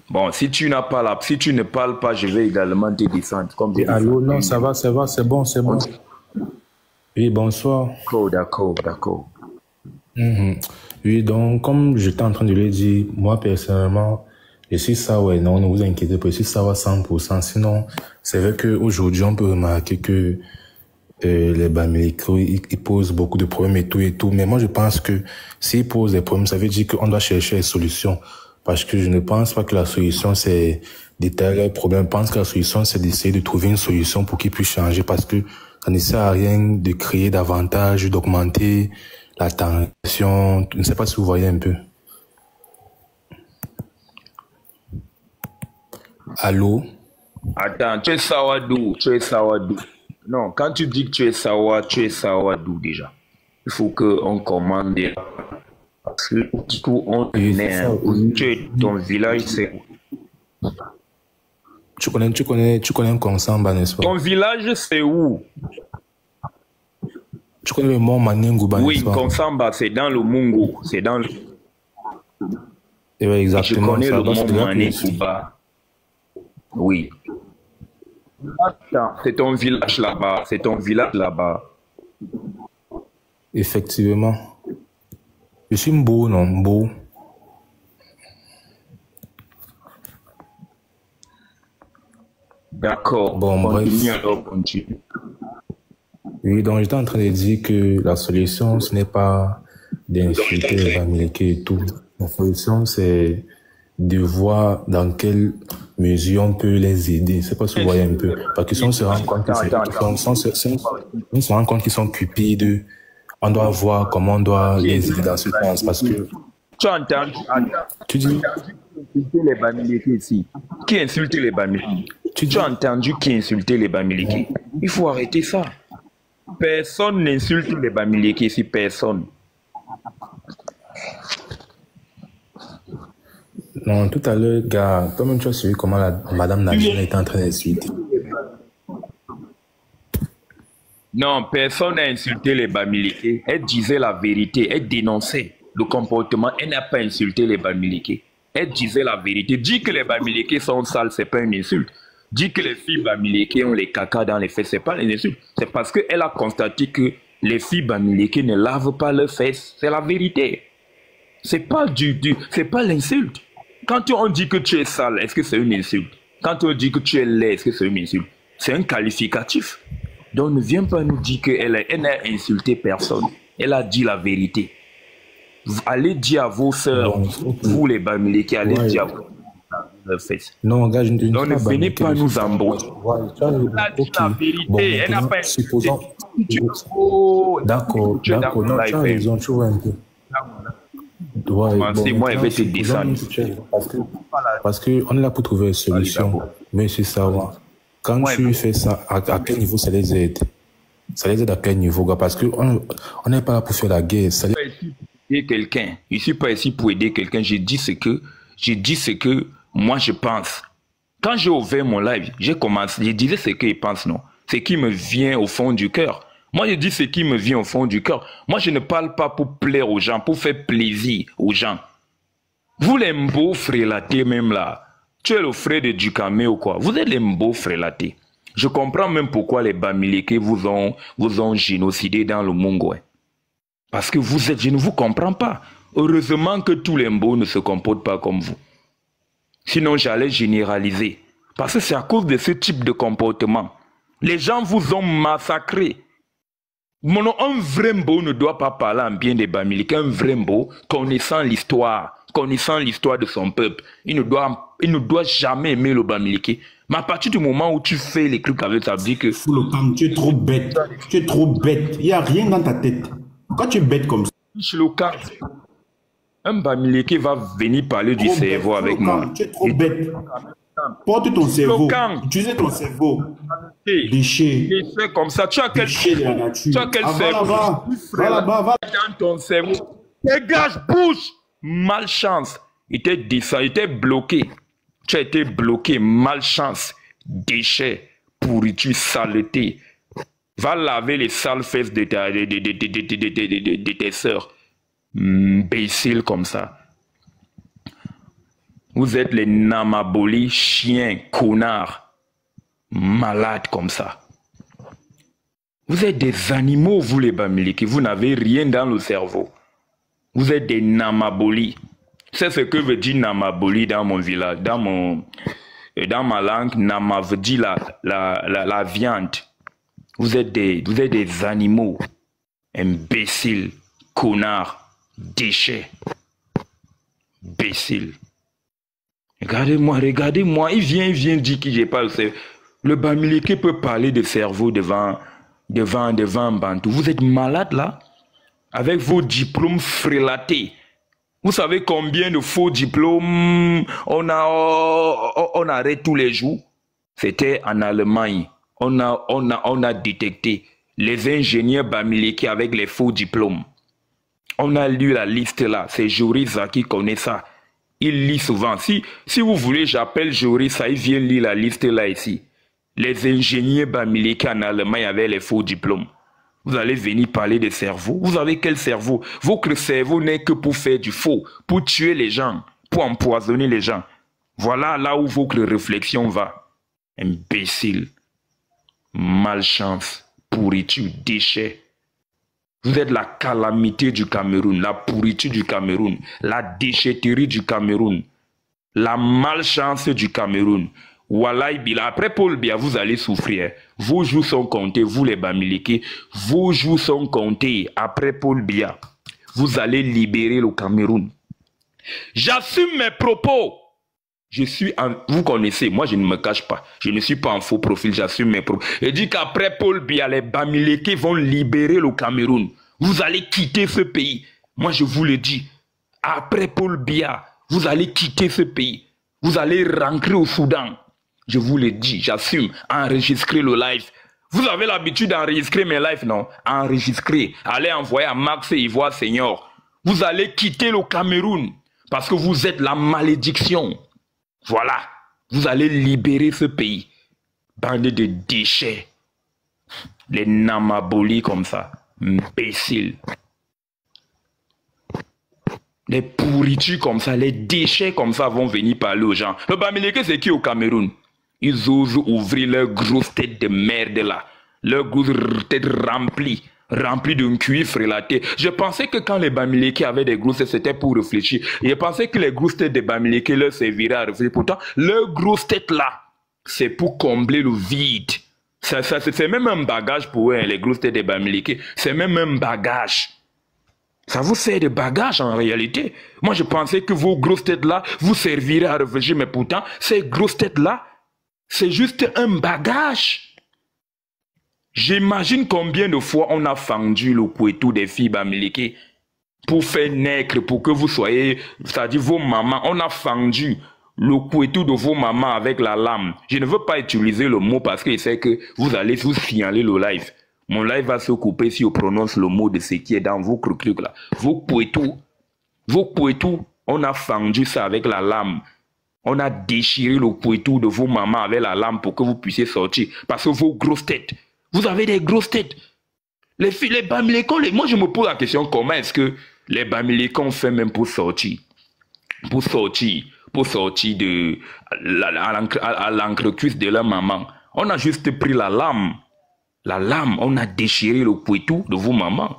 Bon, si tu n'as pas si tu ne parles pas, je vais également te descendre. Comme allô, non, ça va, c'est bon. Oui, bonsoir. D'accord. Oui, donc, comme j'étais en train de le dire, moi, personnellement, je suis ça, ouais, non, ne vous inquiétez pas, je suis ça à 100%. Sinon, c'est vrai qu'aujourd'hui, on peut remarquer que les Bamileke, ils posent beaucoup de problèmes et tout. Mais moi, je pense que s'ils posent des problèmes, ça veut dire qu'on doit chercher des solutions. Parce que je ne pense pas que la solution, c'est d'étaler le problème. Je pense que la solution, c'est d'essayer de trouver une solution pour qu'ils puissent changer. Parce que ça ne sert à rien de créer davantage, d'augmenter la tension. Je ne sais pas si vous voyez un peu. Allô? Attends, tu es Sawadou. Non, quand tu dis que tu es Sawadou déjà. Il faut qu'on commande. Parce que tout on est. Ton village, c'est où? Tu connais Konsamba, n'est-ce pas? Ton village, c'est où? Tu connais le mont Maningouba, n'est-ce pas? Oui, Konsamba, c'est dans le Mungo. C'est dans le... Oui, exactement. Je connais le mont Maningouba. Oui. Attends, c'est ton village là-bas. Effectivement. Je suis Mbo, non? Mbo. D'accord. Bon, bref. Continue. Oui, donc j'étais en train de dire que la solution, ce n'est pas d'insulter les Bamileke et tout. La solution, c'est de voir dans quelle mesure on peut les aider. C'est pas si vous voyez un peu. Parce que si on se rend compte qu'ils sont cupides, on doit voir comment on doit les aider dans ce sens. Parce que... Tu entends? Tu dis... Insulter les Bamileke ici. Qui insulte les Bamileke? Tu as entendu qui insultait les Bamileke? Il faut arrêter ça. Personne n'insulte les Bamileke ici, personne. Non, tout à l'heure, gars, toi-même tu as suivi comment Madame Nadine était en train d'insulter. Non, personne n'a insulté les Bamileke. Elle disait la vérité, elle dénonçait le comportement. Elle n'a pas insulté les Bamileke. Elle disait la vérité. Dire que les Bamileke sont sales, c'est pas une insulte. Dire que les filles Bamileke ont les caca dans les fesses, c'est pas une insulte. C'est parce qu'elle a constaté que les filles Bamileke ne lavent pas leurs fesses. C'est la vérité. C'est pas c'est pas l'insulte. Quand on dit que tu es sale, est-ce que c'est une insulte? Quand on dit que tu es laid, est-ce que c'est une insulte? C'est un qualificatif. Donc ne viens pas nous dire qu'elle n'a insulté personne. Elle a dit la vérité. Allez dire à vos sœurs, vous les Bamileke, allez dire à vos fesses. Non, gars, je donc ne venez pas nous embrouiller. Elle a dit la vérité, bon, elle n'a pas insulté. D'accord, d'accord, non, tu as raison, tu vois un peu. Ouais, bon, moi, je vais te descendre. Parce qu'on est là pour trouver une solution. Mais c'est savoir. Quand tu fais ça, à quel niveau ça les aide? Ça les aide à quel niveau, gars? Parce qu'on n'est pas là pour faire la guerre. Ça les... quelqu'un. Je ne suis pas ici pour aider quelqu'un. Je dis ce que moi je pense. Quand j'ai ouvert mon live, j'ai commencé, je disais ce qu'il pense, non. Ce qui me vient au fond du cœur. Moi, je dis ce qui me vient au fond du cœur. Moi, je ne parle pas pour plaire aux gens, pour faire plaisir aux gens. Vous les beaux frélatés même là, tu es le frère de Dukame ou quoi? Vous êtes les beaux frélatés. Je comprends même pourquoi les Bamileke vous ont génocidé dans le Mongoué. Parce que vous êtes, je ne vous comprends pas. Heureusement que tous les beaux ne se comportent pas comme vous. Sinon, j'allais généraliser. Parce que c'est à cause de ce type de comportement. Les gens vous ont massacré. Un vrai mbo ne doit pas parler en bien des Bamileke. Un vrai mbo, connaissant l'histoire de son peuple, il ne doit jamais aimer le Bamileke. Mais à partir du moment où tu fais les trucs avec ça, veut dire que... Tu es trop bête. Tu es trop bête. Il n'y a rien dans ta tête. Quand tu es bête comme ça... Un Bamileke va venir parler du cerveau avec moi. Tu es trop bête. Porte ton cerveau. Utilise ton cerveau. Déchet. Déchet comme ça. Tu as quel cerveau? Va là-bas. Dans ton cerveau. Dégage, bouge. Malchance. Il était bloqué. Tu as été bloqué. Malchance. Déchet. Pourriture, saleté. Va laver les sales fesses de tes sœurs. Imbécile comme ça. Vous êtes les Namaboli, chiens, connards, malades comme ça. Vous êtes des animaux, vous les Bamileke. Vous n'avez rien dans le cerveau. Vous êtes des Namaboli. C'est ce que veut dire Namaboli dans mon village. Dans ma langue, Nama veut dire la viande. Vous êtes des animaux. Imbéciles, connards, déchets. Imbéciles. Regardez-moi, il vient dire que j'ai pas le cerveau. Le Bamileke peut parler de cerveau devant Bantou. Vous êtes malade là? Avec vos diplômes frélatés. Vous savez combien de faux diplômes on arrête tous les jours? C'était en Allemagne. On a détecté les ingénieurs Bamileke avec les faux diplômes. On a lu la liste là. C'est Jorisa qui connaît ça. Il lit souvent. Si vous voulez, j'appelle Jorisa, il vient lire la liste là ici. Les ingénieurs Bamileke en Allemagne avaient les faux diplômes. Vous allez venir parler de cerveau. Vous avez quel cerveau? Votre cerveau n'est que pour faire du faux, pour tuer les gens, pour empoisonner les gens. Voilà là où votre réflexion va. Imbécile. Malchance. Pourriture. Déchet. Vous êtes la calamité du Cameroun, la pourriture du Cameroun, la déchetterie du Cameroun, la malchance du Cameroun. Wallahi Bila, après Paul Biya, vous allez souffrir. Vos jours sont comptés, vous les Bamileke, vos jours sont comptés. Après Paul Biya, vous allez libérer le Cameroun. J'assume mes propos. Vous connaissez, moi je ne me cache pas. Je ne suis pas en faux profil, j'assume mes propos. Je dis qu'après Paul Biya, les Bamileke vont libérer le Cameroun. Vous allez quitter ce pays. Moi je vous le dis. Après Paul Biya, vous allez quitter ce pays. Vous allez rentrer au Soudan. Je vous le dis, j'assume. Enregistrez le live. Vous avez l'habitude d'enregistrer mes lives, non? Enregistrez. Allez envoyer à Max et Ivoire Senior. Vous allez quitter le Cameroun parce que vous êtes la malédiction. Voilà. Vous allez libérer ce pays. Bande de déchets. Les namabolis comme ça. Imbéciles. Les pourritures comme ça, les déchets comme ça vont venir parler aux gens. Le Bamileke, c'est qui au Cameroun? Ils osent ouvrir leur grosse tête de merde là. Leur grosse tête remplie d'un cuivre frélaté. Je pensais que quand les Bamileke avaient des grosses têtes, c'était pour réfléchir. Je pensais que les grosses têtes des Bamileke leur serviraient à réfléchir. Pourtant, leur grosse tête là, c'est pour combler le vide. C'est même un bagage pour eux, les grosses têtes des Bamileke. C'est même un bagage. Ça vous sert de bagage en réalité. Moi, je pensais que vos grosses têtes-là vous serviraient à réfléchir, mais pourtant, ces grosses têtes-là, c'est juste un bagage. J'imagine combien de fois on a fendu le couetou des filles Bamileke pour faire naître, pour que vous soyez, c'est-à-dire vos mamans, on a fendu le couetou de vos mamans avec la lame. Je ne veux pas utiliser le mot parce que je sais que vous allez vous signaler le live. Mon live va se couper si on prononce le mot de ce qui est dans vos trucs là. Vos couetous, on a fendu ça avec la lame. On a déchiré le couetou de vos mamans avec la lame pour que vous puissiez sortir. Parce que vos grosses têtes, vous avez des grosses têtes. Les filles, les Bamileke, moi je me pose la question, comment est-ce que les Bamileke ont fait même pour sortir? Pour sortir de à l'encre-cuisse de leur maman. On a juste pris la lame. La lame, on a déchiré le couetou de vos mamans.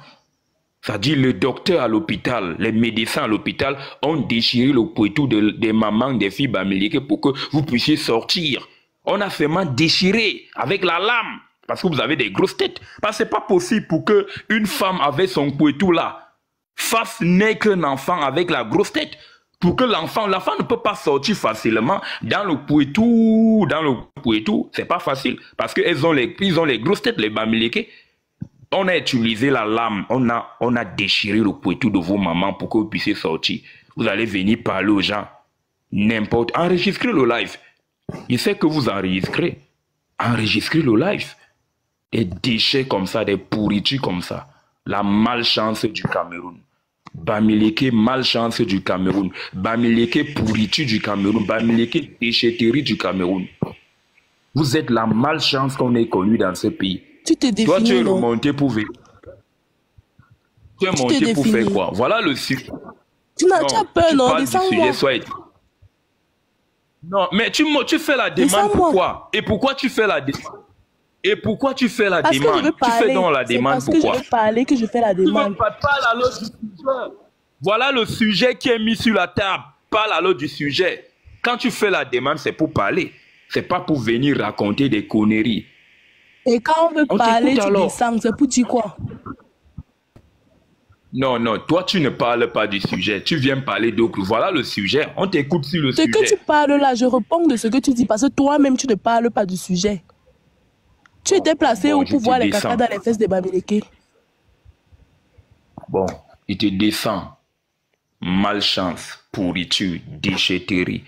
C'est-à-dire le docteur à l'hôpital, les médecins à l'hôpital ont déchiré le couetou des mamans des filles Bamileke pour que vous puissiez sortir. On a seulement déchiré avec la lame parce que vous avez des grosses têtes. Parce que c'est pas possible pour qu'une femme avec son couetou là fasse naître un enfant avec la grosse tête. Pour que l'enfant ne peut pas sortir facilement dans le couetou, c'est pas facile. Parce qu'ils ont les grosses têtes, les Bamileke. On a utilisé la lame, on a déchiré le couetou de vos mamans pour que vous puissiez sortir. Vous allez venir parler aux gens. N'importe. Enregistrez le live. Je sais que vous enregistrez. Enregistrez le live. Des déchets comme ça, des pourritures comme ça. La malchance du Cameroun. Bamileke, malchance du Cameroun. Bamileke, pourriture du Cameroun. Bamileke, déchetterie du Cameroun. Vous êtes la malchance qu'on ait connue dans ce pays. Tu t'es défini. Toi, tu es remonté pour faire. Tu es monté pour faire quoi? Voilà le sujet. Tu as peur, non? Non, mais tu fais la demande pourquoi? Et pourquoi tu fais la demande? Et pourquoi tu fais la demande? Tu fais donc la demande pourquoi? Parce que je veux parler que je fais la demande. Tu ne parles pas à l'autre du sujet. Voilà le sujet qui est mis sur la table. Parle à l'autre du sujet. Quand tu fais la demande, c'est pour parler. C'est pas pour venir raconter des conneries. Et quand on veut parler, tu descends. C'est pour dire quoi? Non, toi tu ne parles pas du sujet. Tu viens parler d'autres. Voilà le sujet. On t'écoute sur le sujet. Ce que tu parles là, je réponds de ce que tu dis parce que toi-même, tu ne parles pas du sujet. Tu étais placé où pour voir les caca dans les fesses des Bamileke? Bon, il te descend. Malchance, pourriture, déchetterie.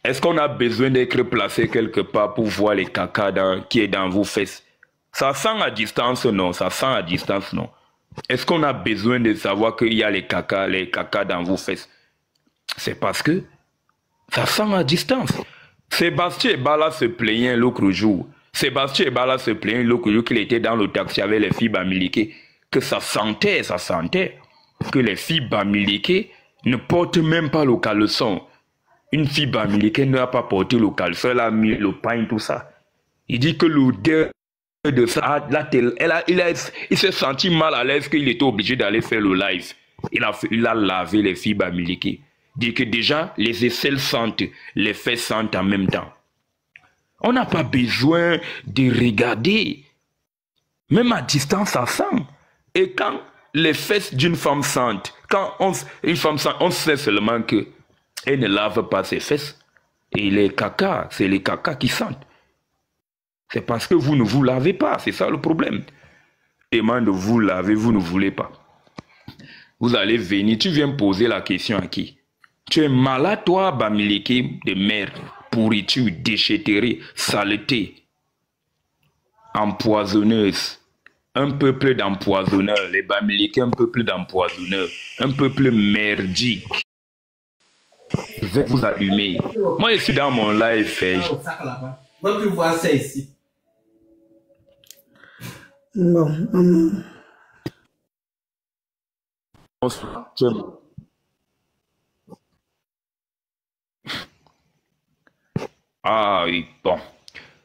Est-ce qu'on a besoin d'être placé quelque part pour voir les caca qui est dans vos fesses? Ça sent à distance, non? Ça sent à distance, non? Est-ce qu'on a besoin de savoir qu'il y a les caca dans vos fesses? C'est parce que ça sent à distance. Sébastien Ebala se plaignait l'autre jour. Qu'il était dans le taxi avec les filles Bamileke, que ça sentait que les filles Bamileke ne portent même pas le caleçon. Une fille Bamileke n'a pas porté le caleçon, elle a mis le pain, tout ça. Il dit que l'odeur de ça, il s'est senti mal à l'aise qu'il était obligé d'aller faire le live. Il a lavé les filles Bamileke. Il dit que déjà, les aisselles sentent, les fesses sentent en même temps. On n'a pas besoin de regarder. Même à distance, ça sent. Et quand les fesses d'une femme sentent, une femme sent, on sait seulement qu'elle ne lave pas ses fesses. Et les caca, c'est les caca qui sentent. C'est parce que vous ne vous lavez pas, c'est ça le problème. Demande de vous laver, vous ne voulez pas. Vous allez venir, tu viens poser la question à qui? Tu es malade, toi, Bamileke de merde. pourriture, déchetterie, saleté, empoisonneuse. Un peuple d'empoisonneurs, les Bamileke, un peuple d'empoisonneurs, un peuple merdique. Je vais vous allumer. Moi, je suis dans mon live. Moi, tu vois ça ici. Bon, Ah oui, bon.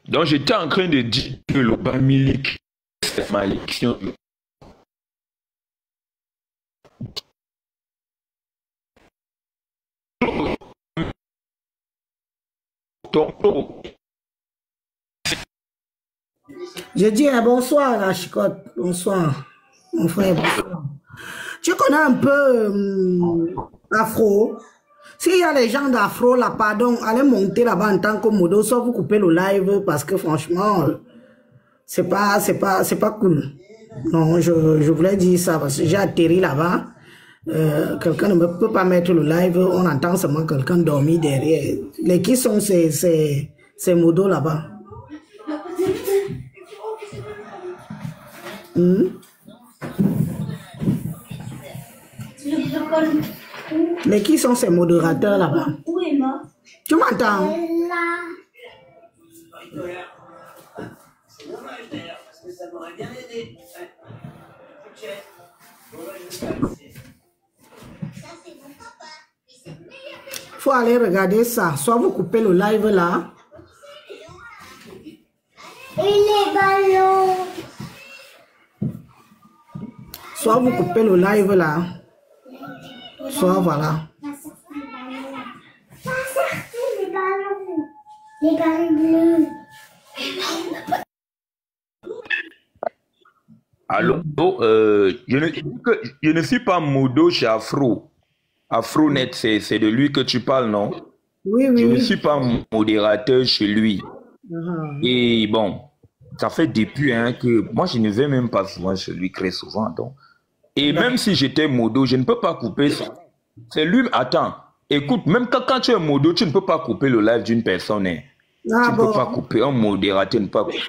Donc, j'étais en train de dire que le Bamileke, c'est malédiction. Je dis bonsoir, la chicotte. Bonsoir, mon frère. Bonsoir. Tu connais un peu Afro? S'il y a les gens d'Afro là, pardon, allez monter là-bas en tant que modo, soit vous coupez le live parce que franchement, c'est pas cool. Non, je voulais dire ça parce que j'ai atterri là-bas. Quelqu'un ne peut pas mettre le live, on entend seulement quelqu'un dormir derrière. Les qui sont ces modos là-bas? Mais qui sont ces modérateurs là-bas? Tu m'entends? Faut aller regarder ça. Soit vous coupez le live là. Et les ballons. Soit vous coupez le live là. Soit voilà. Les ballons bleus. Allô, je ne suis pas modo chez Afro. Afronet, c'est de lui que tu parles, non? Oui, Je ne suis pas modérateur chez lui. Et bon, ça fait depuis que moi, je ne vais même pas souvent chez lui, très souvent. Donc. Et même si j'étais modo, je ne peux pas couper ça. C'est lui, attends, écoute, même quand tu es modo, tu ne peux pas couper le live d'une personne. Hein. Tu ne peux pas couper, un modérateur ne peut pas couper.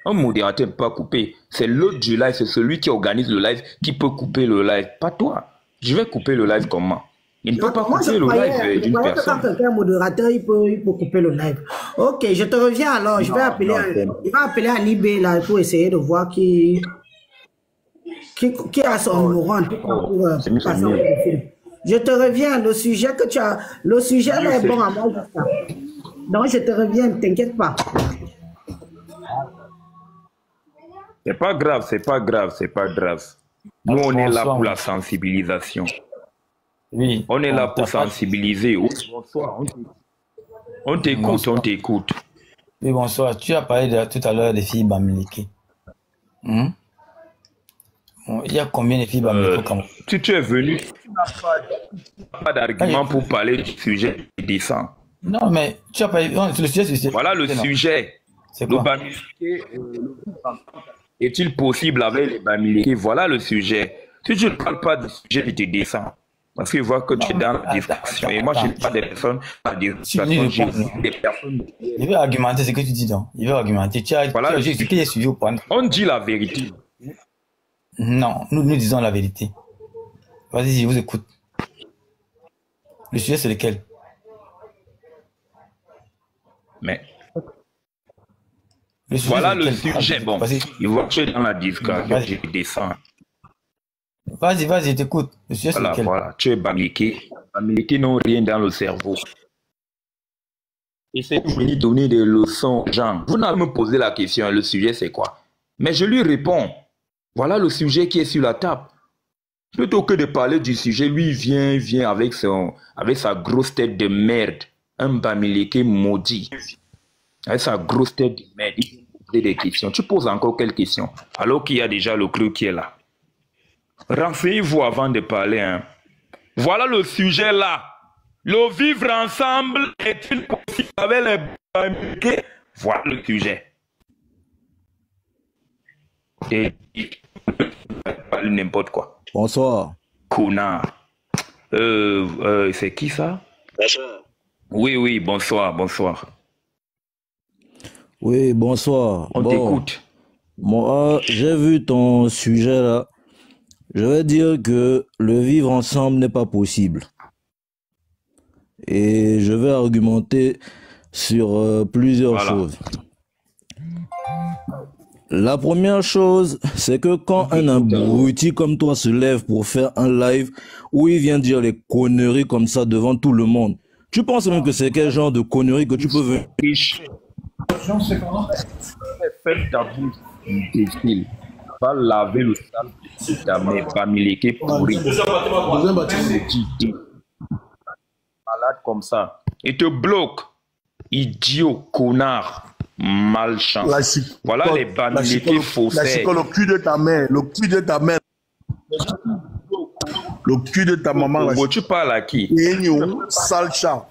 Un modérateur ne peut pas couper. C'est l'autre du live, c'est celui qui organise le live qui peut couper le live, pas toi. Je vais couper le live comment? Il ne peut pas couper le live d'une personne. Quand quelqu'un est modérateur, il peut couper le live. Ok, je te reviens alors. Je vais appeler Anibé là pour essayer de voir qui a son numéro en tout cas pour passer au profil. Je te reviens. Le sujet que tu as, le sujet là est bon à moi. Donc je te reviens, t'inquiète pas. C'est pas grave, c'est pas grave, c'est pas grave. Nous, on est là pour la sensibilisation. Oui. On est là pour sensibiliser. Bonsoir. On t'écoute, on t'écoute. Oui, bonsoir. Tu as parlé tout à l'heure des filles Bamileke. Il y a combien de filles Bamileke comme Si tu es venu, tu n'as pas d'argument pour parler du sujet décent. Non, mais tu as parlé. Le sujet, c'est voilà le sujet. Le Bamileke, est-il possible avec les Bamileke? Voilà le sujet. Si tu ne parles pas du sujet, tu te descends. Parce qu'ils voient que tu es dans la discussion. Et moi, je ne suis pas des personnes à dire. Il veut argumenter ce que tu dis, donc. Il veut argumenter. Voilà on dit la vérité. Non, nous disons la vérité. Vas-y, je vous écoute. Le sujet, c'est lequel? Mais. Voilà le sujet. Bon, il voit que tu es dans la discussion. Je descends. Vas-y, je t'écoute. Le sujet, c'est lequel? Voilà, tu es Bamileke. Bamileke n'ont rien dans le cerveau. Et c'est venu donner des leçons aux gens. Vous n'avez me posé la question, le sujet c'est quoi? Mais je lui réponds. Voilà le sujet qui est sur la table. Plutôt que de parler du sujet, lui vient avec sa grosse tête de merde. Un Bamileke maudit. Avec sa grosse tête de merde. Il pose des questions. Tu poses encore quelles questions? Alors qu'il y a déjà le crew qui est là. Renseignez-vous avant de parler. Hein. Voilà le sujet là. Le vivre ensemble est-il possible avec les Bamileke? Voilà le sujet. Et n'importe quoi. Bonsoir. Connard. C'est qui ça? Oui, oui, bonsoir, bonsoir. Oui, bonsoir. On t'écoute. Moi, j'ai vu ton sujet là. Je vais dire que le vivre ensemble n'est pas possible. Et je vais argumenter sur plusieurs choses. La première chose, c'est que quand un abruti comme toi se lève pour faire un live où il vient dire les conneries comme ça devant tout le monde, tu penses même que c'est quel genre de conneries que tu peux venir? Faites ta bouche imbécile. Va laver le sale de ta mère, va milquer pourri. Malade comme ça. Il te bloque. Idiot, connard, malchance. Voilà les bamilekés faussaires. La chico, le cul de ta mère, le cul de ta mère. Le cul de ta maman. Tu parles à qui? Sale chat.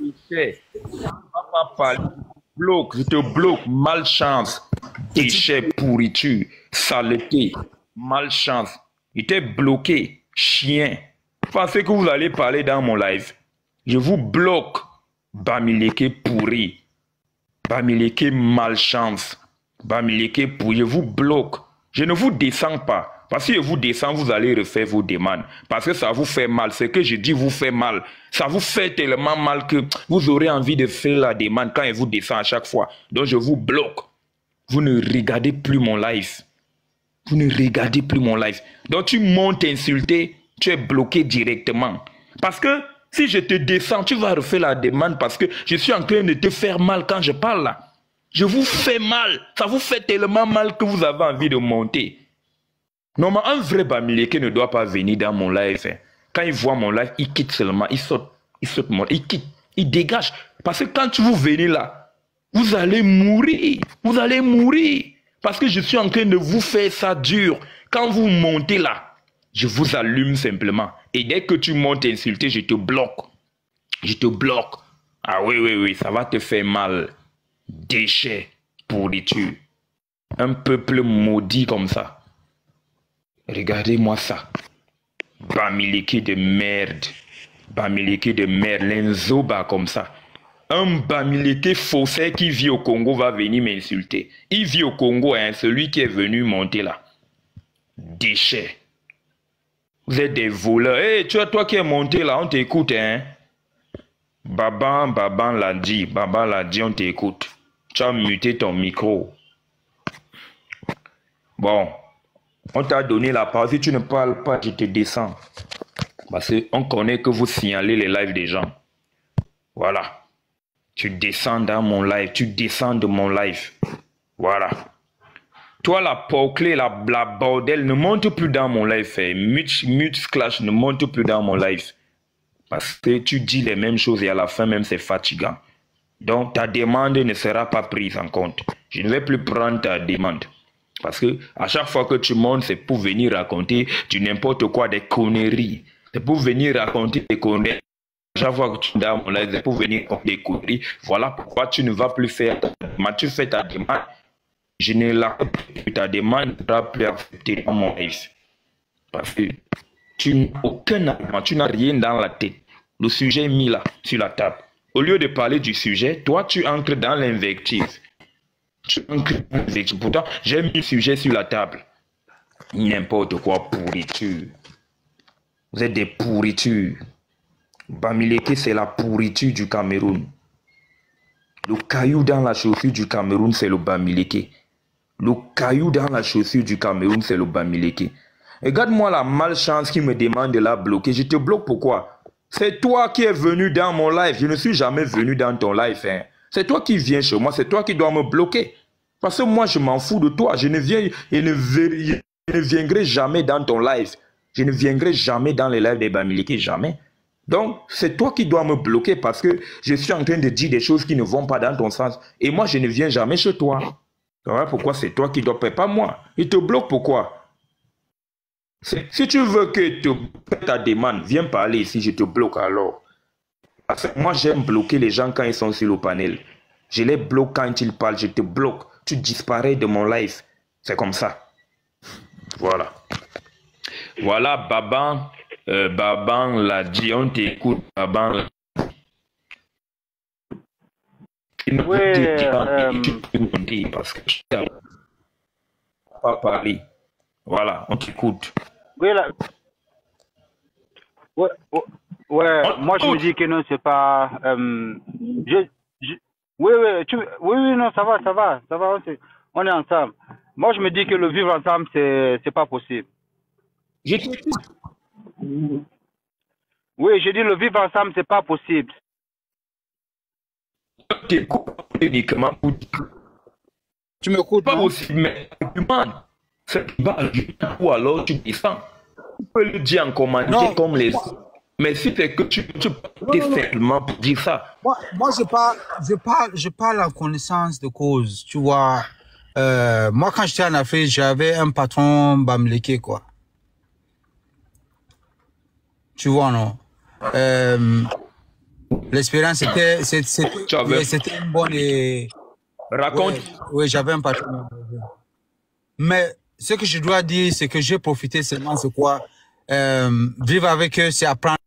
Bloque, je te bloque, malchance, déchet, pourriture, saleté, malchance. Il t'est bloqué, chien. Vous pensez que vous allez parler dans mon live? Je vous bloque, bamileke pourri, bamileke malchance, bamileke pourri, je vous bloque. Je ne vous descends pas. Parce que je vous descends, vous allez refaire vos demandes. Parce que ça vous fait mal. Ce que je dis vous fait mal. Ça vous fait tellement mal que vous aurez envie de faire la demande quand je vous descends à chaque fois. Donc je vous bloque. Vous ne regardez plus mon live. Vous ne regardez plus mon live. Donc tu montes insulter, tu es bloqué directement. Parce que si je te descends, tu vas refaire la demande parce que je suis en train de te faire mal quand je parle là. Je vous fais mal. Ça vous fait tellement mal que vous avez envie de monter. Normalement, un vrai bamileke ne doit pas venir dans mon live. Quand il voit mon live, il quitte seulement. Il saute il quitte. Il dégage. Parce que quand vous venez là, vous allez mourir. Vous allez mourir. Parce que je suis en train de vous faire ça dur. Quand vous montez là, je vous allume simplement. Et dès que tu montes insulter, je te bloque. Je te bloque. Ah oui, oui, oui, ça va te faire mal. Déchet, pourriture. Un peuple maudit comme ça. Regardez-moi ça. Bamileke de merde. Bamileke de merde. L'enzoba comme ça. Un bamileke faussaire qui vit au Congo va venir m'insulter. Il vit au Congo, hein, celui qui est venu monter là. Déchet. Vous êtes des voleurs. Hé, tu vois, toi qui es monté là, on t'écoute, hein. Baban l'a dit. Baba l'a dit, on t'écoute. Tu as muté ton micro. Bon. On t'a donné la parole. Si tu ne parles pas, je te descends. Parce qu'on connaît que vous signalez les lives des gens. Voilà. Tu descends dans mon live. Tu descends de mon live. Voilà. Toi, la porclée, la bordel, ne monte plus dans mon live. Mute Clash ne monte plus dans mon live. Parce que tu dis les mêmes choses et à la fin même c'est fatigant. Donc ta demande ne sera pas prise en compte. Je ne vais plus prendre ta demande. Parce que à chaque fois que tu montes, c'est pour venir raconter du n'importe quoi, des conneries. C'est pour venir raconter des conneries. À chaque fois que tu es dans mon live, c'est pour venir raconter des conneries. Voilà pourquoi tu ne vas plus faire ta demande. Tu fais ta demande. Je ne l'accepte plus. Ta demande ne sera plus acceptée dans mon live. Parce que tu n'as aucun argument, tu n'as rien dans la tête. Le sujet est mis là, sur la table. Au lieu de parler du sujet, toi tu entres dans l'invective. Pourtant, j'ai mis le sujet sur la table. N'importe quoi, pourriture. Vous êtes des pourritures. Bamileke, c'est la pourriture du Cameroun. Le caillou dans la chaussure du Cameroun, c'est le Bamileke. Le caillou dans la chaussure du Cameroun, c'est le Bamileke. Regarde-moi la malchance qui me demande de la bloquer. Je te bloque pourquoi? C'est toi qui es venu dans mon live. Je ne suis jamais venu dans ton live. Hein. C'est toi qui viens chez moi. C'est toi qui dois me bloquer. Parce que moi, je m'en fous de toi. Je ne viendrai jamais dans ton live. Je ne viendrai jamais dans les lives des Bamileke. Jamais. Donc, c'est toi qui dois me bloquer parce que je suis en train de dire des choses qui ne vont pas dans ton sens. Et moi, je ne viens jamais chez toi. Voilà pourquoi c'est toi qui dois payer, pas moi. Il te bloque pourquoi? Si tu veux que ta demande, viens parler ici, je te bloque alors. Parce que moi, j'aime bloquer les gens quand ils sont sur le panel. Je les bloque quand ils parlent, je te bloque. Tu disparais de mon live. C'est comme ça. Voilà. Voilà, Baban l'a dit, on t'écoute, Baban. Parce que tu n'as pas parlé. Voilà, on t'écoute. Oui, là. Ouais, moi je me dis que non, c'est pas. Oui, non, ça va, on est ensemble. Moi je me dis que le vivre ensemble, c'est pas possible. Oui, j'ai dit le vivre ensemble, c'est pas possible. Uniquement pour... Tu m'écoutes? Pas possible, mais tu demandes. Ou alors tu descends. Tu peux le dire en commentaire comme les autres. Mais si c'est que tu es simplement pour dire ça. Moi je parle en connaissance de cause. Tu vois, moi quand j'étais en Afrique, j'avais un patron bamileke, quoi. Tu vois, non? L'expérience c'était une bonne... Raconte. Oui, j'avais un patron. Mais ce que je dois dire, c'est que j'ai profité seulement, c'est quoi? Vivre avec eux, c'est apprendre.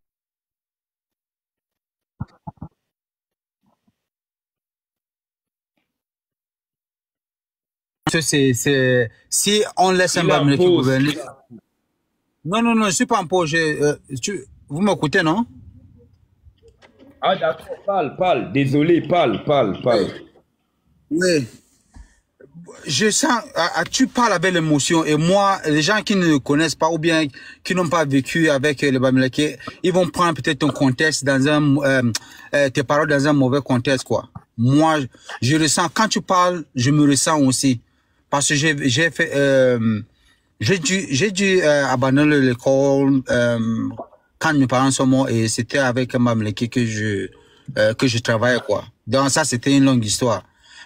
Si on laisse un bamileke gouverner... Non, je suis pas en pause. Vous m'écoutez, non? Ah d'accord, parle. Désolé, parle. Oui. Je sens, tu parles avec l'émotion, et moi, les gens qui ne connaissent pas ou bien qui n'ont pas vécu avec les bamileke, ils vont prendre peut-être ton contexte tes paroles dans un mauvais contexte, quoi. Moi, je ressens, quand tu parles, je me ressens aussi. Parce que j'ai dû abandonner l'école quand mes parents sont morts, et c'était avec un bamileke que je travaillais, quoi. Donc ça, c'était une longue histoire.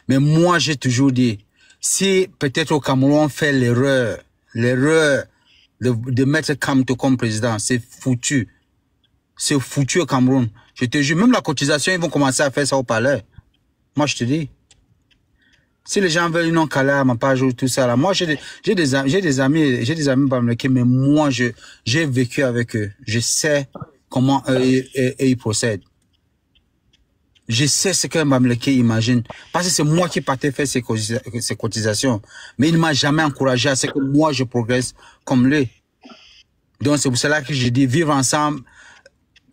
Mais moi, j'ai toujours dit, si peut-être au Cameroun on fait l'erreur de mettre Kamto comme président, c'est foutu. C'est foutu au Cameroun. Je te jure, même la cotisation, ils vont commencer à faire ça au palais. Moi, je te dis. Si les gens veulent une non calé à ma page ou tout ça là, moi j'ai des amis bamileke, mais moi j'ai vécu avec eux. Je sais comment ils procèdent. Je sais ce qu'un bamileke imagine. Parce que c'est moi qui partais faire ces cotisations. Mais il ne m'a jamais encouragé à ce que moi je progresse comme lui. Donc c'est pour cela que je dis vivre ensemble,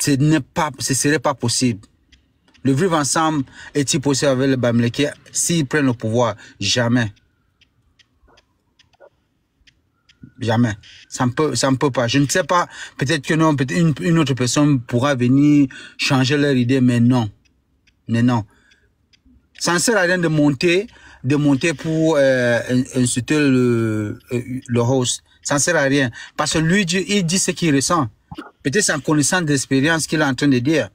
ce serait pas possible. Le vivre ensemble est-il possible avec les bamileke s'ils prennent le pouvoir? Jamais. Jamais. Ça ne peut pas. Je ne sais pas, peut-être que non, peut-être une autre personne pourra venir changer leur idée, mais non. Mais non. Ça ne sert à rien de monter pour insulter le host. Ça ne sert à rien. Parce que lui, il dit ce qu'il ressent. Peut-être c'est en connaissant d'expérience qu'il est en train de dire.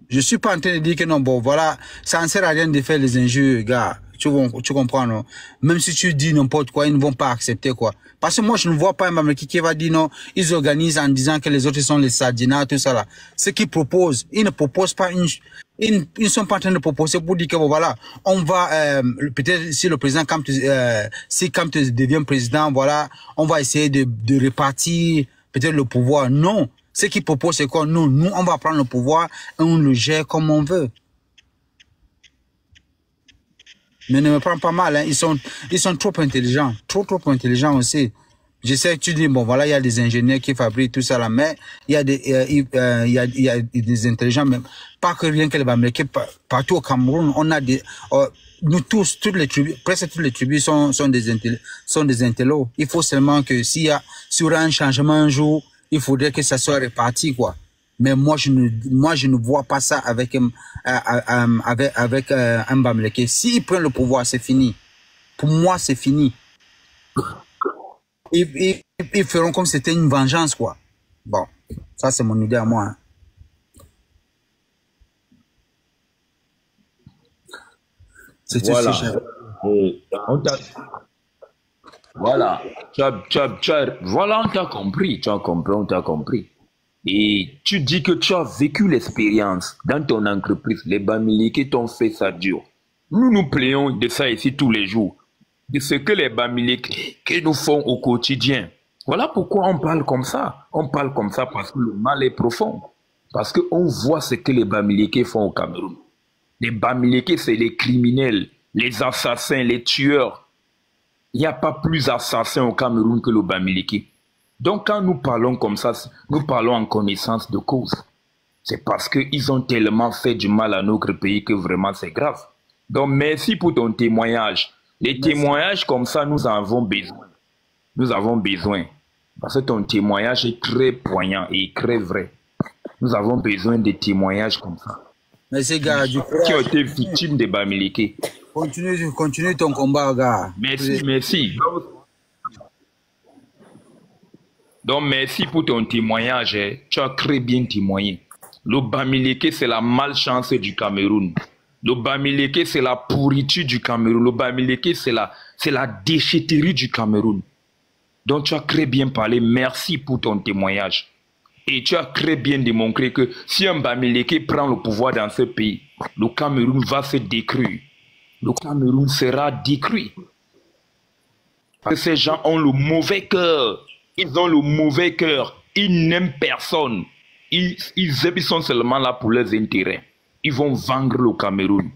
Je suis pas en train de dire que non, bon, voilà, ça ne sert à rien de faire les injures, gars. Tu comprends, non? Même si tu dis n'importe quoi, ils ne vont pas accepter, quoi. Parce que moi, je ne vois pas un bamileke qui va dire non, ils organisent en disant que les autres sont les sardinats, tout ça là. Ce qu'ils proposent, ils ne proposent pas ils ne sont pas en train de proposer pour dire que bon, voilà, on va, peut-être si le président si Kamto devient président, voilà, on va essayer de répartir peut-être le pouvoir. Non. Ce qu'ils proposent, c'est quoi? Nous, on va prendre le pouvoir et on le gère comme on veut. Mais ne me prends pas mal, hein. Ils sont trop intelligents. Trop intelligents aussi. Je sais que tu dis, bon, voilà, il y a des ingénieurs qui fabriquent tout ça là, mais il y a des intelligents, mais pas que rien que les bamileke. Partout au Cameroun, on a des, nous tous, presque toutes les tribus sont des intellos. Il faut seulement que s'il y aura un changement un jour, il faudrait que ça soit réparti, quoi. Mais moi, je ne vois pas ça avec un bamileke. S'ils prennent le pouvoir, c'est fini. Pour moi, c'est fini. Ils feront comme si c'était une vengeance, quoi. Bon, ça, c'est mon idée à moi, hein. Voilà. Voilà. Voilà, on t'a compris. On t'a compris. Et tu dis que tu as vécu l'expérience dans ton entreprise. Les bamileke t'ont fait ça dur. Nous plaignons de ça ici tous les jours. De ce que les bamileke nous font au quotidien. Voilà pourquoi on parle comme ça. On parle comme ça parce que le mal est profond. Parce qu'on voit ce que les bamileke font au Cameroun. Les Bamileke, c'est les criminels, les assassins, les tueurs. Il n'y a pas plus assassins au Cameroun que le Bamileke. Donc quand nous parlons comme ça, nous parlons en connaissance de cause. C'est parce qu'ils ont tellement fait du mal à notre pays que vraiment c'est grave. Donc merci pour ton témoignage. Les témoignages comme ça, nous en avons besoin. Nous avons besoin. Parce que ton témoignage est très poignant et très vrai. Nous avons besoin de témoignages comme ça. Merci, gars. Qui ont été victimes de Bamileke. Continue ton combat, gars. Merci, merci. Donc, merci pour ton témoignage. Tu as très bien témoigné. Le Bamileke, c'est la malchance du Cameroun. Le Bamileke, c'est la pourriture du Cameroun. Le Bamileke, c'est la déchetterie du Cameroun. Donc, tu as très bien parlé. Merci pour ton témoignage. Et tu as très bien démontré que si un Bamileke prend le pouvoir dans ce pays, le Cameroun va se détruire. Le Cameroun sera détruit. Parce que ces gens ont le mauvais cœur. Ils ont le mauvais cœur. Ils n'aiment personne. Ils sont seulement là pour leurs intérêts. Ils vont vendre le Cameroun.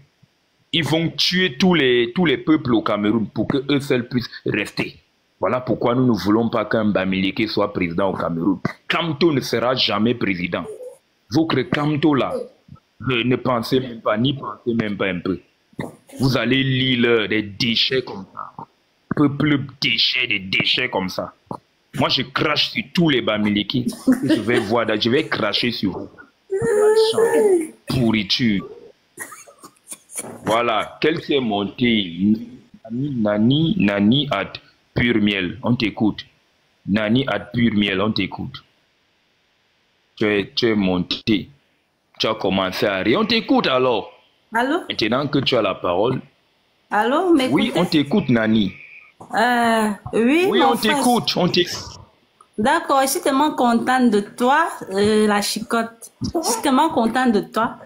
Ils vont tuer tous les peuples au Cameroun pour qu'eux seuls puissent rester. Voilà pourquoi nous ne voulons pas qu'un Bamileke soit président au Cameroun. Kamto ne sera jamais président. Votre Kamto là, ne pensez même pas, n'y pensez même pas un peu. Vous allez lire des déchets comme ça. Peuple déchets, des déchets comme ça. Moi je crache sur tous les Bamileke. Je vais cracher sur vous. Pourriture. Voilà, quel s'est monté. Nani at Pur Miel, on t'écoute. Nani at Pur Miel, on t'écoute. Tu es monté. Tu as commencé à rire. On t'écoute alors. Allô? Maintenant que tu as la parole. Allô, oui, on t'écoute, Nani. Oui, on t'écoute. D'accord, je suis tellement contente de toi, la chicotte. Je suis tellement contente de toi.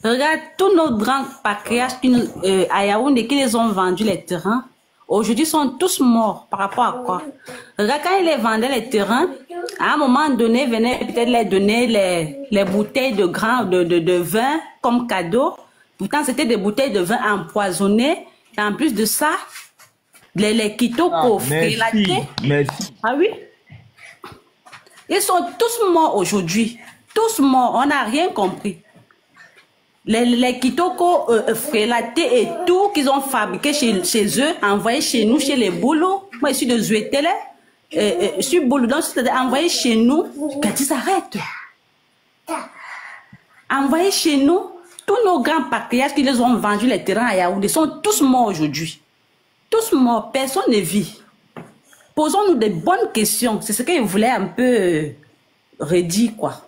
Regarde, tous nos grands patriarches à Yaoundé qui les ont vendus les terrains, aujourd'hui sont tous morts. Par rapport à quoi? Regarde, quand ils les vendaient les terrains, à un moment donné, ils venaient peut-être les donner les bouteilles de vin comme cadeau. Pourtant, c'était des bouteilles de vin empoisonnées. Et en plus de ça, les kitoko frélatés. Merci. Ah oui? Ils sont tous morts aujourd'hui. Tous morts. On n'a rien compris. Les kitoko frélatés et tout qu'ils ont fabriqué chez eux, envoyé chez nous, chez les boulots. Moi, je suis de Zouetele. Je suis boulot. Donc, c'est envoyé chez nous. Quand ils s'arrêtent. Envoyé chez nous. Tous nos grands patriarches qui les ont vendus les terrains à Yaoundé sont tous morts aujourd'hui. Tous morts. Personne ne vit. Posons-nous des bonnes questions. C'est ce qu'ils voulaient un peu redire, quoi.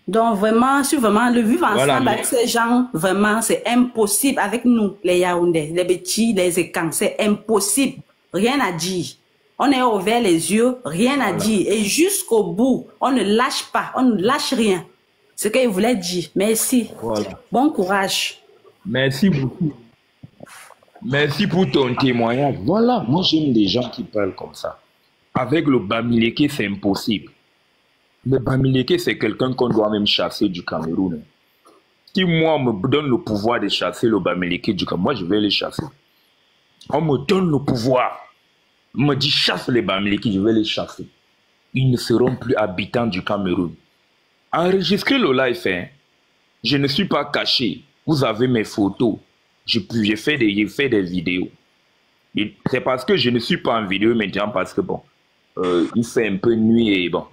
Donc, vraiment, si vraiment le vivre ensemble avec ces gens, vraiment, c'est impossible avec nous, les Yaoundés, les Bétis, les Ekans. C'est impossible. Rien à dire. On est ouvert les yeux, rien à dire. Et jusqu'au bout, on ne lâche pas, on ne lâche rien. Ce qu'il voulait dire. Merci. Voilà. Bon courage. Merci beaucoup. Merci pour ton témoignage. Voilà, moi j'aime des gens qui parlent comme ça. Avec le Bamileke, c'est impossible. Le Bamileke, c'est quelqu'un qu'on doit même chasser du Cameroun. Si moi, on me donne le pouvoir de chasser le Bamileke du Cameroun, moi je vais les chasser. On me donne le pouvoir. On me dit chasse les Bamileke, je vais les chasser. Ils ne seront plus habitants du Cameroun. Enregistrez le live, hein. Je ne suis pas caché. Vous avez mes photos. J'ai fait des vidéos. C'est parce que je ne suis pas en vidéo maintenant parce que bon, il fait un peu nuit et bon,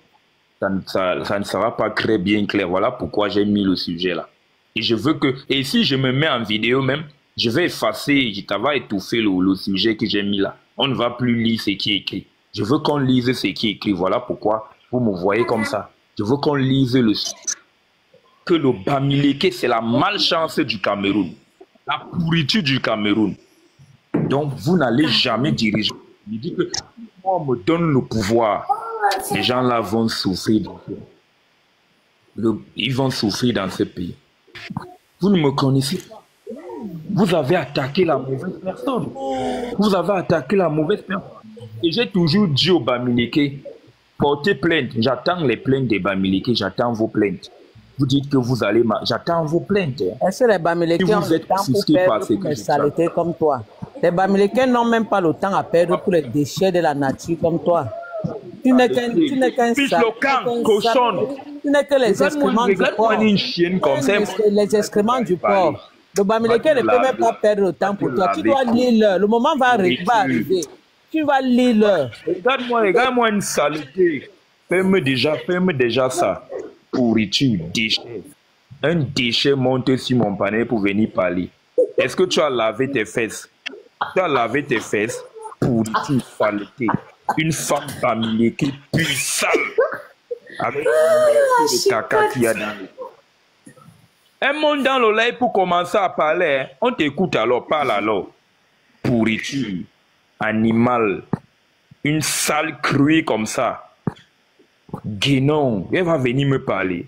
ça ne sera pas très bien clair. Voilà pourquoi j'ai mis le sujet là. Et je veux que, et si je me mets en vidéo même, je vais effacer, ça va étouffer le sujet que j'ai mis là. On ne va plus lire ce qui est écrit. Je veux qu'on lise ce qui est écrit. Voilà pourquoi vous me voyez comme ça. Je veux qu'on lise que le Bamileke, c'est la malchance du Cameroun. La pourriture du Cameroun. Donc, vous n'allez jamais diriger. Il dit que si on me donne le pouvoir, les gens là vont souffrir. Ils vont souffrir dans ce pays. Vous ne me connaissez pas. Vous avez attaqué la mauvaise personne. Vous avez attaqué la mauvaise personne. Et j'ai toujours dit au Bamileke, portez plainte. J'attends les plaintes des Bamileke, j'attends vos plaintes. Vous dites que vous allez... J'attends vos plaintes. Est-ce que les Bamilekés ont le temps pour perdre pour les saletés comme toi? Les Bamilekés n'ont même pas le temps à perdre pour les déchets de la nature comme toi. Tu n'es qu'un cochon. Tu n'es que les excréments du porc. Les excréments du porc. Le Bamiléké ne peut même pas perdre le temps pour toi. Tu dois lire l'heure. Le moment va arriver. Tu vas lire l'heure. Regarde-moi une saleté. Fais-moi déjà ça. Pourriture, déchet. Un déchet monte sur mon panier pour venir parler. Est-ce que tu as lavé tes fesses? Tu as lavé tes fesses? Pourriture, saleté. Une femme Bamiléké plus sale. Avec le caca qu'il y a dans le... Un monde dans l'oreille pour commencer à parler. On t'écoute alors, parle alors. Pourriture, animal, une sale cruée comme ça. Guénon, elle va venir me parler.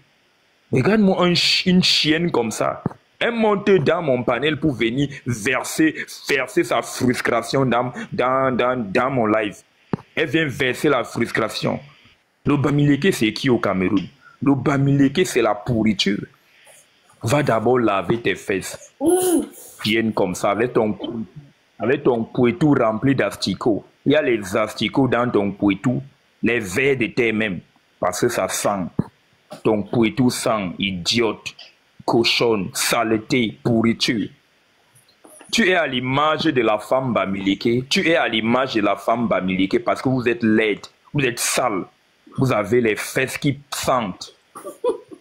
Regarde-moi une chienne comme ça. Elle monte dans mon panel pour venir verser sa frustration dans mon live. Elle vient verser la frustration. Le Bamiléké, c'est qui au Cameroun? Le Bamiléké, c'est la pourriture. Va d'abord laver tes fesses. Chienne comme ça, avec ton pouetou rempli d'asticots. Il y a les asticots dans ton pouetou, les vers de terre même, parce que ça sent. Ton pouetou sent, idiote, cochonne, saleté, pourriture. Tu es à l'image de la femme Bamiléké. Tu es à l'image de la femme Bamiléké parce que vous êtes laide, vous êtes sale. Vous avez les fesses qui sentent.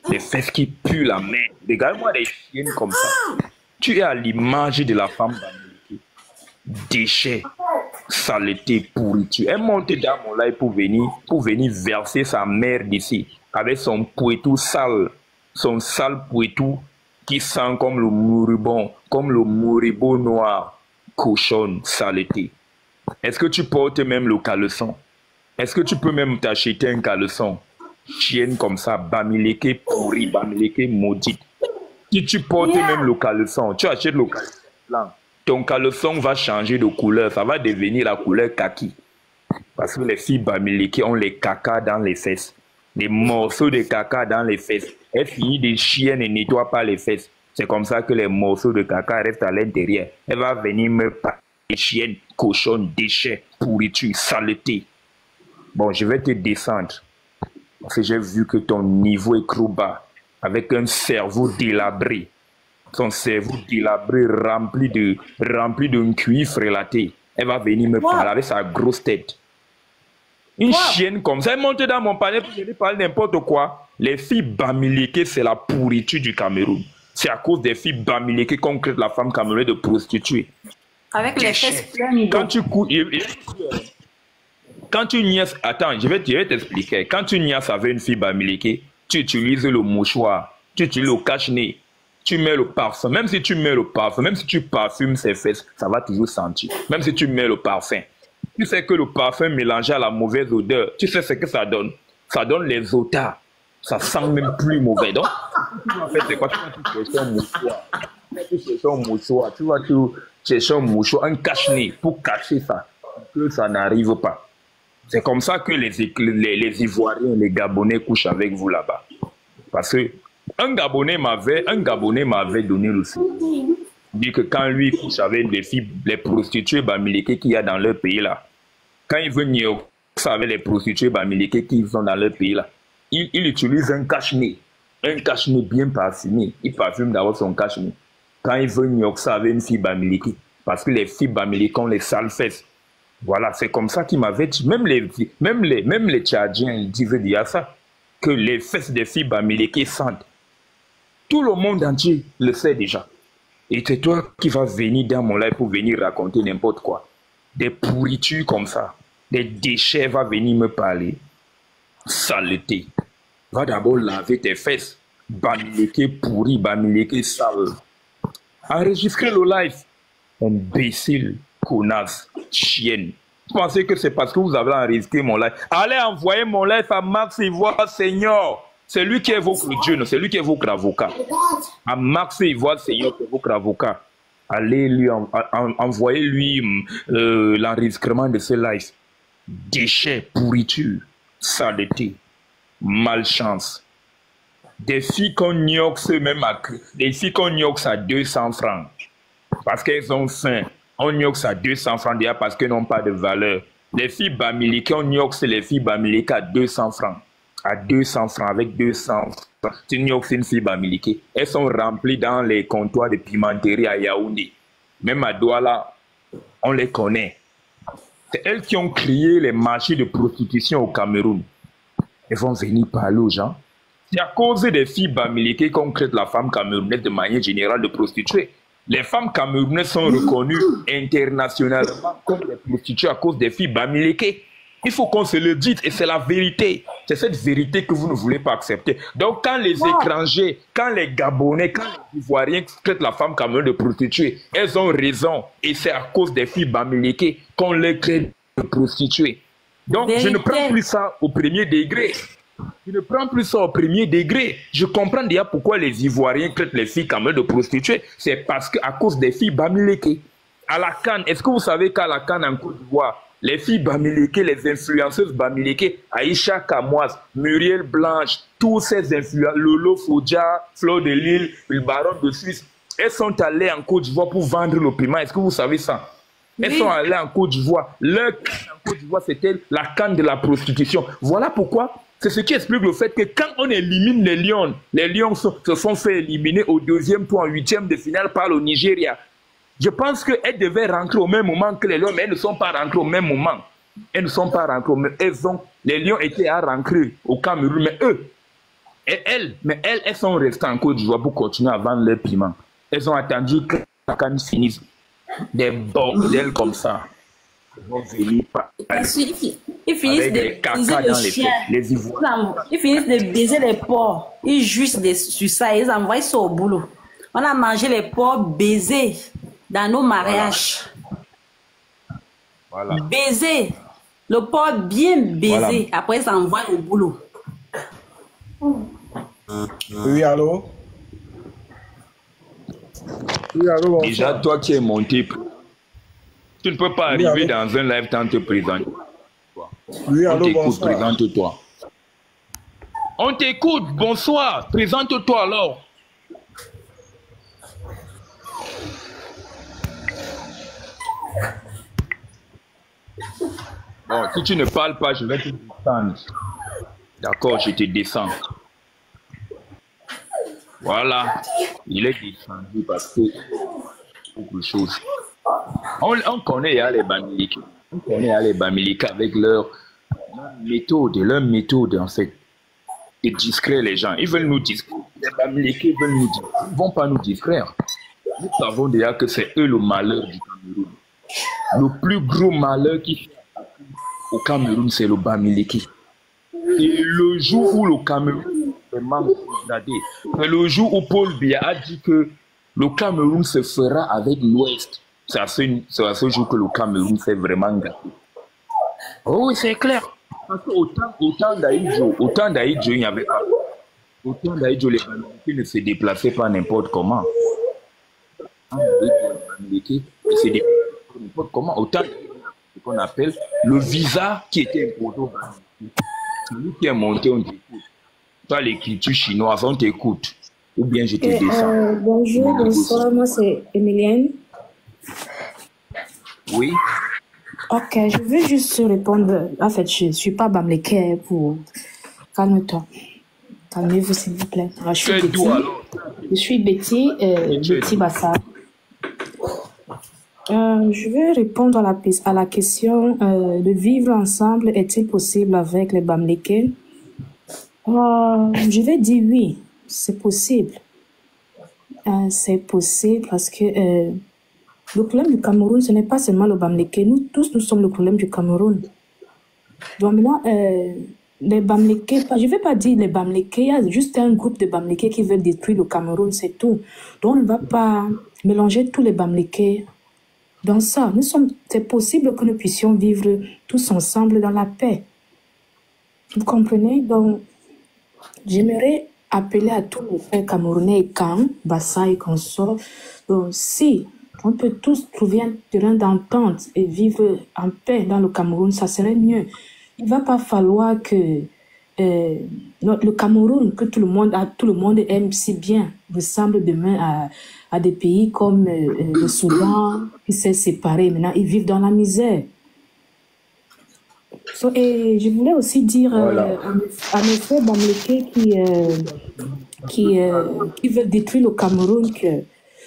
Les fesses qui puent la merde. Regarde-moi les chiennes comme ça. Tu es à l'image de la femme Bamiléké. Déchets, saleté, pourriture. Elle monte dans mon live pour venir verser sa merde ici. Avec son pouetou sale. Son sale pouetou qui sent comme le moribond noir. Cochonne, saleté. Est-ce que tu portes même le caleçon? Est-ce que tu peux même t'acheter un caleçon? Chienne comme ça, Bamiléké pourri, Bamiléké maudite. Si tu portes même le caleçon, tu achètes le caleçon blanc, ton caleçon va changer de couleur, ça va devenir la couleur kaki. Parce que les filles Bamiléké ont les caca dans les fesses. Des morceaux de caca dans les fesses. Elles finissent des chiennes et ne nettoient pas les fesses. C'est comme ça que les morceaux de caca restent à l'intérieur. Elle va venir me parler. Chiennes, cochonnes, déchets, pourriture, saleté. Bon, je vais te descendre. Parce que j'ai vu que ton niveau est trop bas. Avec un cerveau délabré. Son cerveau délabré rempli d'un cuivre relaté. Elle va venir me parler avec sa grosse tête. Une chienne comme ça, elle monte dans mon panier pour venir parler n'importe quoi. Les filles Bamiléké, c'est la pourriture du Cameroun. C'est à cause des filles Bamiléké qu'on crée la femme camerounaise de prostituée. Avec les fesses pleines. Quand tu niaises, attends, je vais t'expliquer. Quand tu niaises avec une fille Bamiléké, tu utilises le mouchoir, tu utilises le cache-nez, tu mets le parfum. Même si tu mets le parfum, même si tu parfumes ses fesses, ça va toujours sentir. Même si tu mets le parfum. Tu sais que le parfum mélangé à la mauvaise odeur, tu sais ce que ça donne? Ça donne les otards. Ça sent même plus mauvais. Donc, en fait, c'est quoi? Tu vas chercher un mouchoir. Tu cherches un mouchoir. Tu vas chercher un mouchoir, un cache-nez pour cacher ça. Que ça n'arrive pas. C'est comme ça que les Ivoiriens, les Gabonais couchent avec vous là-bas. Parce que un Gabonais m'avait donné le souvenir. Il dit que quand lui couche avec les filles, les prostituées Bamiléké qu'il y a dans leur pays là, quand il veut nier ça avec les prostituées Bamiléké qui sont dans leur pays là, il utilise un cache-nez bien parfumé. Il parfume d'abord son cache-nez. Quand il veut nier ça avec une fille Bamiléké, parce que les filles Bamiléké ont les sales fesses. Voilà, c'est comme ça qu'il m'avait dit. Même les Tchadiens, ils disaient déjà ça. Que les fesses des filles Bamiléké sentent. Tout le monde entier le sait déjà. Et c'est toi qui vas venir dans mon live pour venir raconter n'importe quoi. Des pourritures comme ça. Des déchets, va venir me parler. Saleté. Va d'abord laver tes fesses. Bamiléké pourri, Bamiléké sale. Enregistrez le live. Imbécile. Connasse, chienne. Vous pensez que c'est parce que vous avez enregistré mon live? Allez envoyer mon live à Max Ivoire Seigneur. C'est lui qui est votre Dieu, c'est lui qui est votre avocat. À Max Ivoire Seigneur, c'est votre avocat. Allez lui envoyer lui l'enregistrement de ce live. Déchets, pourriture, saleté, malchance. des filles qu'on nioxe même des filles qu'on nioxe à 200 francs. Parce qu'elles ont faim. On nioxe à 200 francs déjà parce qu'elles n'ont pas de valeur. Les filles bamileke, on nioxe les filles bamileke à 200 francs. À 200 francs, avec 200 francs. Tu nioxes une fille bamileke. Elles sont remplies dans les comptoirs de pimenterie à Yaoundé. Même à Douala, on les connaît. C'est elles qui ont créé les marchés de prostitution au Cameroun. Elles vont venir parler aux gens. C'est à cause des filles bamileke qu'on crée la femme camerounaise de manière générale de prostituées. Les femmes camerounaises sont reconnues internationalement comme des prostituées à cause des filles bamileke. Il faut qu'on se le dise et c'est la vérité. C'est cette vérité que vous ne voulez pas accepter. Donc quand les étrangers, quand les Gabonais, quand les Ivoiriens traitent la femme camerounaise de prostituée, elles ont raison. Et c'est à cause des filles bamileke qu'on les crée de prostituées. Donc je ne prends plus ça au premier degré. Je ne prends plus ça au premier degré. Je comprends déjà pourquoi les Ivoiriens traitent les filles camerounaises de prostituées. C'est parce qu'à cause des filles bamileke. À la CAN, est-ce que vous savez qu'à la CAN en Côte d'Ivoire, les filles bamileke, les influenceuses bamileke, Aïcha Kamoise, Muriel Blanche, tous ces influenceurs, Lolo Fodja, Fleur de Lille, le baron de Suisse, elles sont allées en Côte d'Ivoire pour vendre l'opium. Est-ce que vous savez ça? Elles sont allées en Côte d'Ivoire. Leur CAN en Côte d'Ivoire, c'était la CAN de la prostitution. Voilà pourquoi. C'est ce qui explique le fait que quand on élimine les Lions se sont fait éliminer au deuxième tour, en huitième de finale par le Nigeria. Je pense qu'elles devaient rentrer au même moment que les Lions, mais elles ne sont pas rentrées au même moment. Elles ne sont pas rentrées au même moment. Les Lions étaient à rentrer au Cameroun, mais elles sont restées en Côte d'Ivoire pour continuer à vendre leurs piments. Elles ont attendu que la canne finisse. Des bordels comme ça. Ils vont venir par... Ils finissent de baiser le chien. Ils finissent de baiser les porcs. Ils jouissent sur ça. Ils envoient ça au boulot. On a mangé les porcs baisés dans nos mariages. Voilà. Baisés. Le porc bien baisé. Voilà. Après, ils envoient au boulot. Oui, allô? Oui, allô? Déjà, toi qui es monté... Tu ne peux pas arriver dans un live sans te présenter. Oui, allô, on t'écoute, bonsoir. Présente-toi. On t'écoute, bonsoir. Présente-toi alors. Bon, si tu ne parles pas, je vais te descendre. D'accord, je te descends. Voilà. Il est descendu parce que... beaucoup de choses. On connaît les bamileke. On connaît les bamileke avec leur méthode en fait. Ils distraient les gens. Ils veulent nous distraire. Les bamileke veulent nous distraire. Ils ne vont pas nous distraire. Nous savons déjà que c'est eux le malheur du Cameroun. Le plus gros malheur qui fait au Cameroun, c'est le bamileke. Et le jour où le Cameroun est vraiment dégradé, c'est le jour où Paul Biya a dit que le Cameroun se fera avec l'Ouest. C'est à ce jour que le Cameroun s'est vraiment gâté. Oh oui, c'est clair. Parce qu'autant d'Aïdjo, il n'y avait pas. Autant d'Aïdjo, les Bamileke ne se déplaçaient pas n'importe comment. Les Bamileke ne se déplaçaient pas n'importe comment. Autant ce qu'on appelle le visa qui était imposé aux Bamileke. Celui qui est monté, on t'écoute. Toi, l'écriture chinoise, on t'écoute. Ou bien je te descends. Bonjour, bonsoir, moi c'est Emilienne. Oui. Ok, je veux juste répondre. En fait, je ne suis pas bamileke pour... Calme-toi. Calmez-vous, s'il vous plaît. Alors, je suis Betty, Betty Bassar. Je veux répondre à la question de vivre ensemble, est-il possible avec les bamileke? Je vais dire oui, c'est possible. C'est possible parce que le problème du Cameroun, ce n'est pas seulement le bamileke. Nous tous, nous sommes le problème du Cameroun. Donc maintenant, les bamileke, je ne vais pas dire les bamileke, il y a juste un groupe de bamileke qui veut détruire le Cameroun, c'est tout. Donc on ne va pas mélanger tous les bamileke dans ça. C'est possible que nous puissions vivre tous ensemble dans la paix. Vous comprenez? Donc, j'aimerais appeler à tous les frères camerounais et Kan, Bassa et consorts. Donc, si on peut tous trouver un terrain d'entente et vivre en paix dans le Cameroun, ça serait mieux. Il ne va pas falloir que le Cameroun, que tout le monde aime si bien, ressemble demain à des pays comme le Soudan, qui s'est séparé. Maintenant, ils vivent dans la misère. Et je voulais aussi dire à mes frères bamileke qui veulent détruire le Cameroun que, vous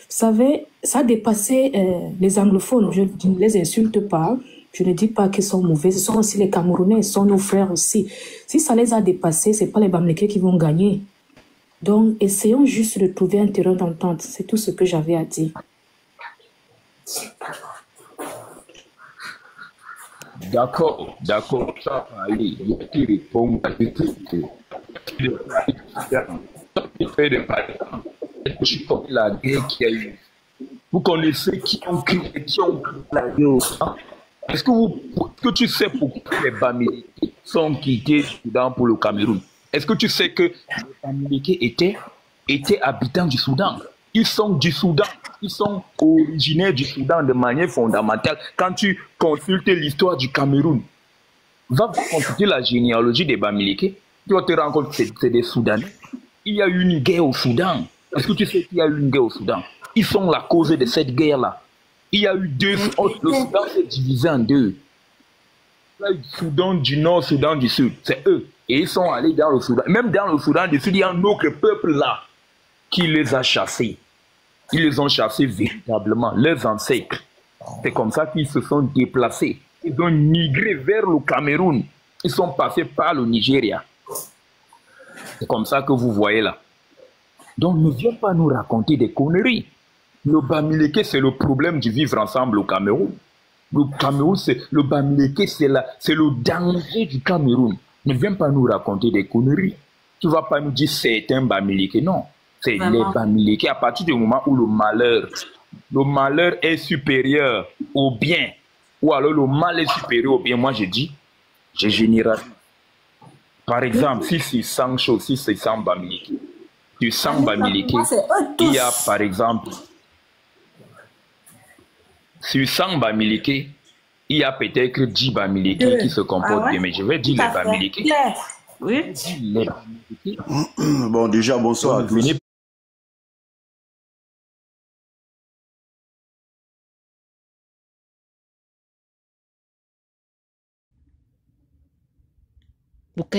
savez, ça a dépassé les anglophones. Je ne les insulte pas. Je ne dis pas qu'ils sont mauvais. Ce sont aussi les Camerounais, ce sont nos frères aussi. Si ça les a dépassés, ce n'est pas les bamileke qui vont gagner. Donc, essayons juste de trouver un terrain d'entente. C'est tout ce que j'avais à dire. D'accord, ça va aller. Il y a qui répond à des trucs. Je connais la guerre qu'il y a eu. Vous connaissez qui ont créé la guerre. Est-ce que tu sais pourquoi les Bamileke sont quittés du Soudan pour le Cameroun? Est-ce que tu sais que les Bamileke étaient habitants du Soudan? Ils sont du Soudan. Ils sont originaires du Soudan de manière fondamentale. Quand tu consultes l'histoire du Cameroun, va consulter la généalogie des Bamileke, tu vas te rendre compte que c'est des Soudanais. Il y a eu une guerre au Soudan. Est-ce que tu sais qu'il y a eu une guerre au Soudan? Ils sont la cause de cette guerre-là. Il y a eu deux... Le Soudan s'est divisé en deux. Il y a eu le Soudan du Nord, Soudan du Sud. C'est eux. Et ils sont allés dans le Soudan. Même dans le Soudan du Sud, il y a un autre peuple là qui les a chassés. Ils les ont chassés véritablement, leurs ancêtres. C'est comme ça qu'ils se sont déplacés. Ils ont migré vers le Cameroun. Ils sont passés par le Nigeria. C'est comme ça que vous voyez là. Donc ne viens pas nous raconter des conneries. Le Bamileke, c'est le problème du vivre ensemble au Cameroun. Le Cameroun, le Bamileke, c'est le danger du Cameroun. Ne viens pas nous raconter des conneries. Tu ne vas pas nous dire c'est un Bamileke, non. C'est les Bamileke. À partir du moment où le malheur est supérieur au bien, ou alors le mal est supérieur au bien, moi je dis, je généralise. Par exemple, si c'est 100 choses, si c'est 100 Bamileke, sur 100 Bamileke, il y a par exemple, sur 100 Bamileke, il y a peut-être 10 Bamileke qui se comportent bien, mais je vais dire les Bamileke. Oui. Bon, déjà, bonsoir à tous. Ok,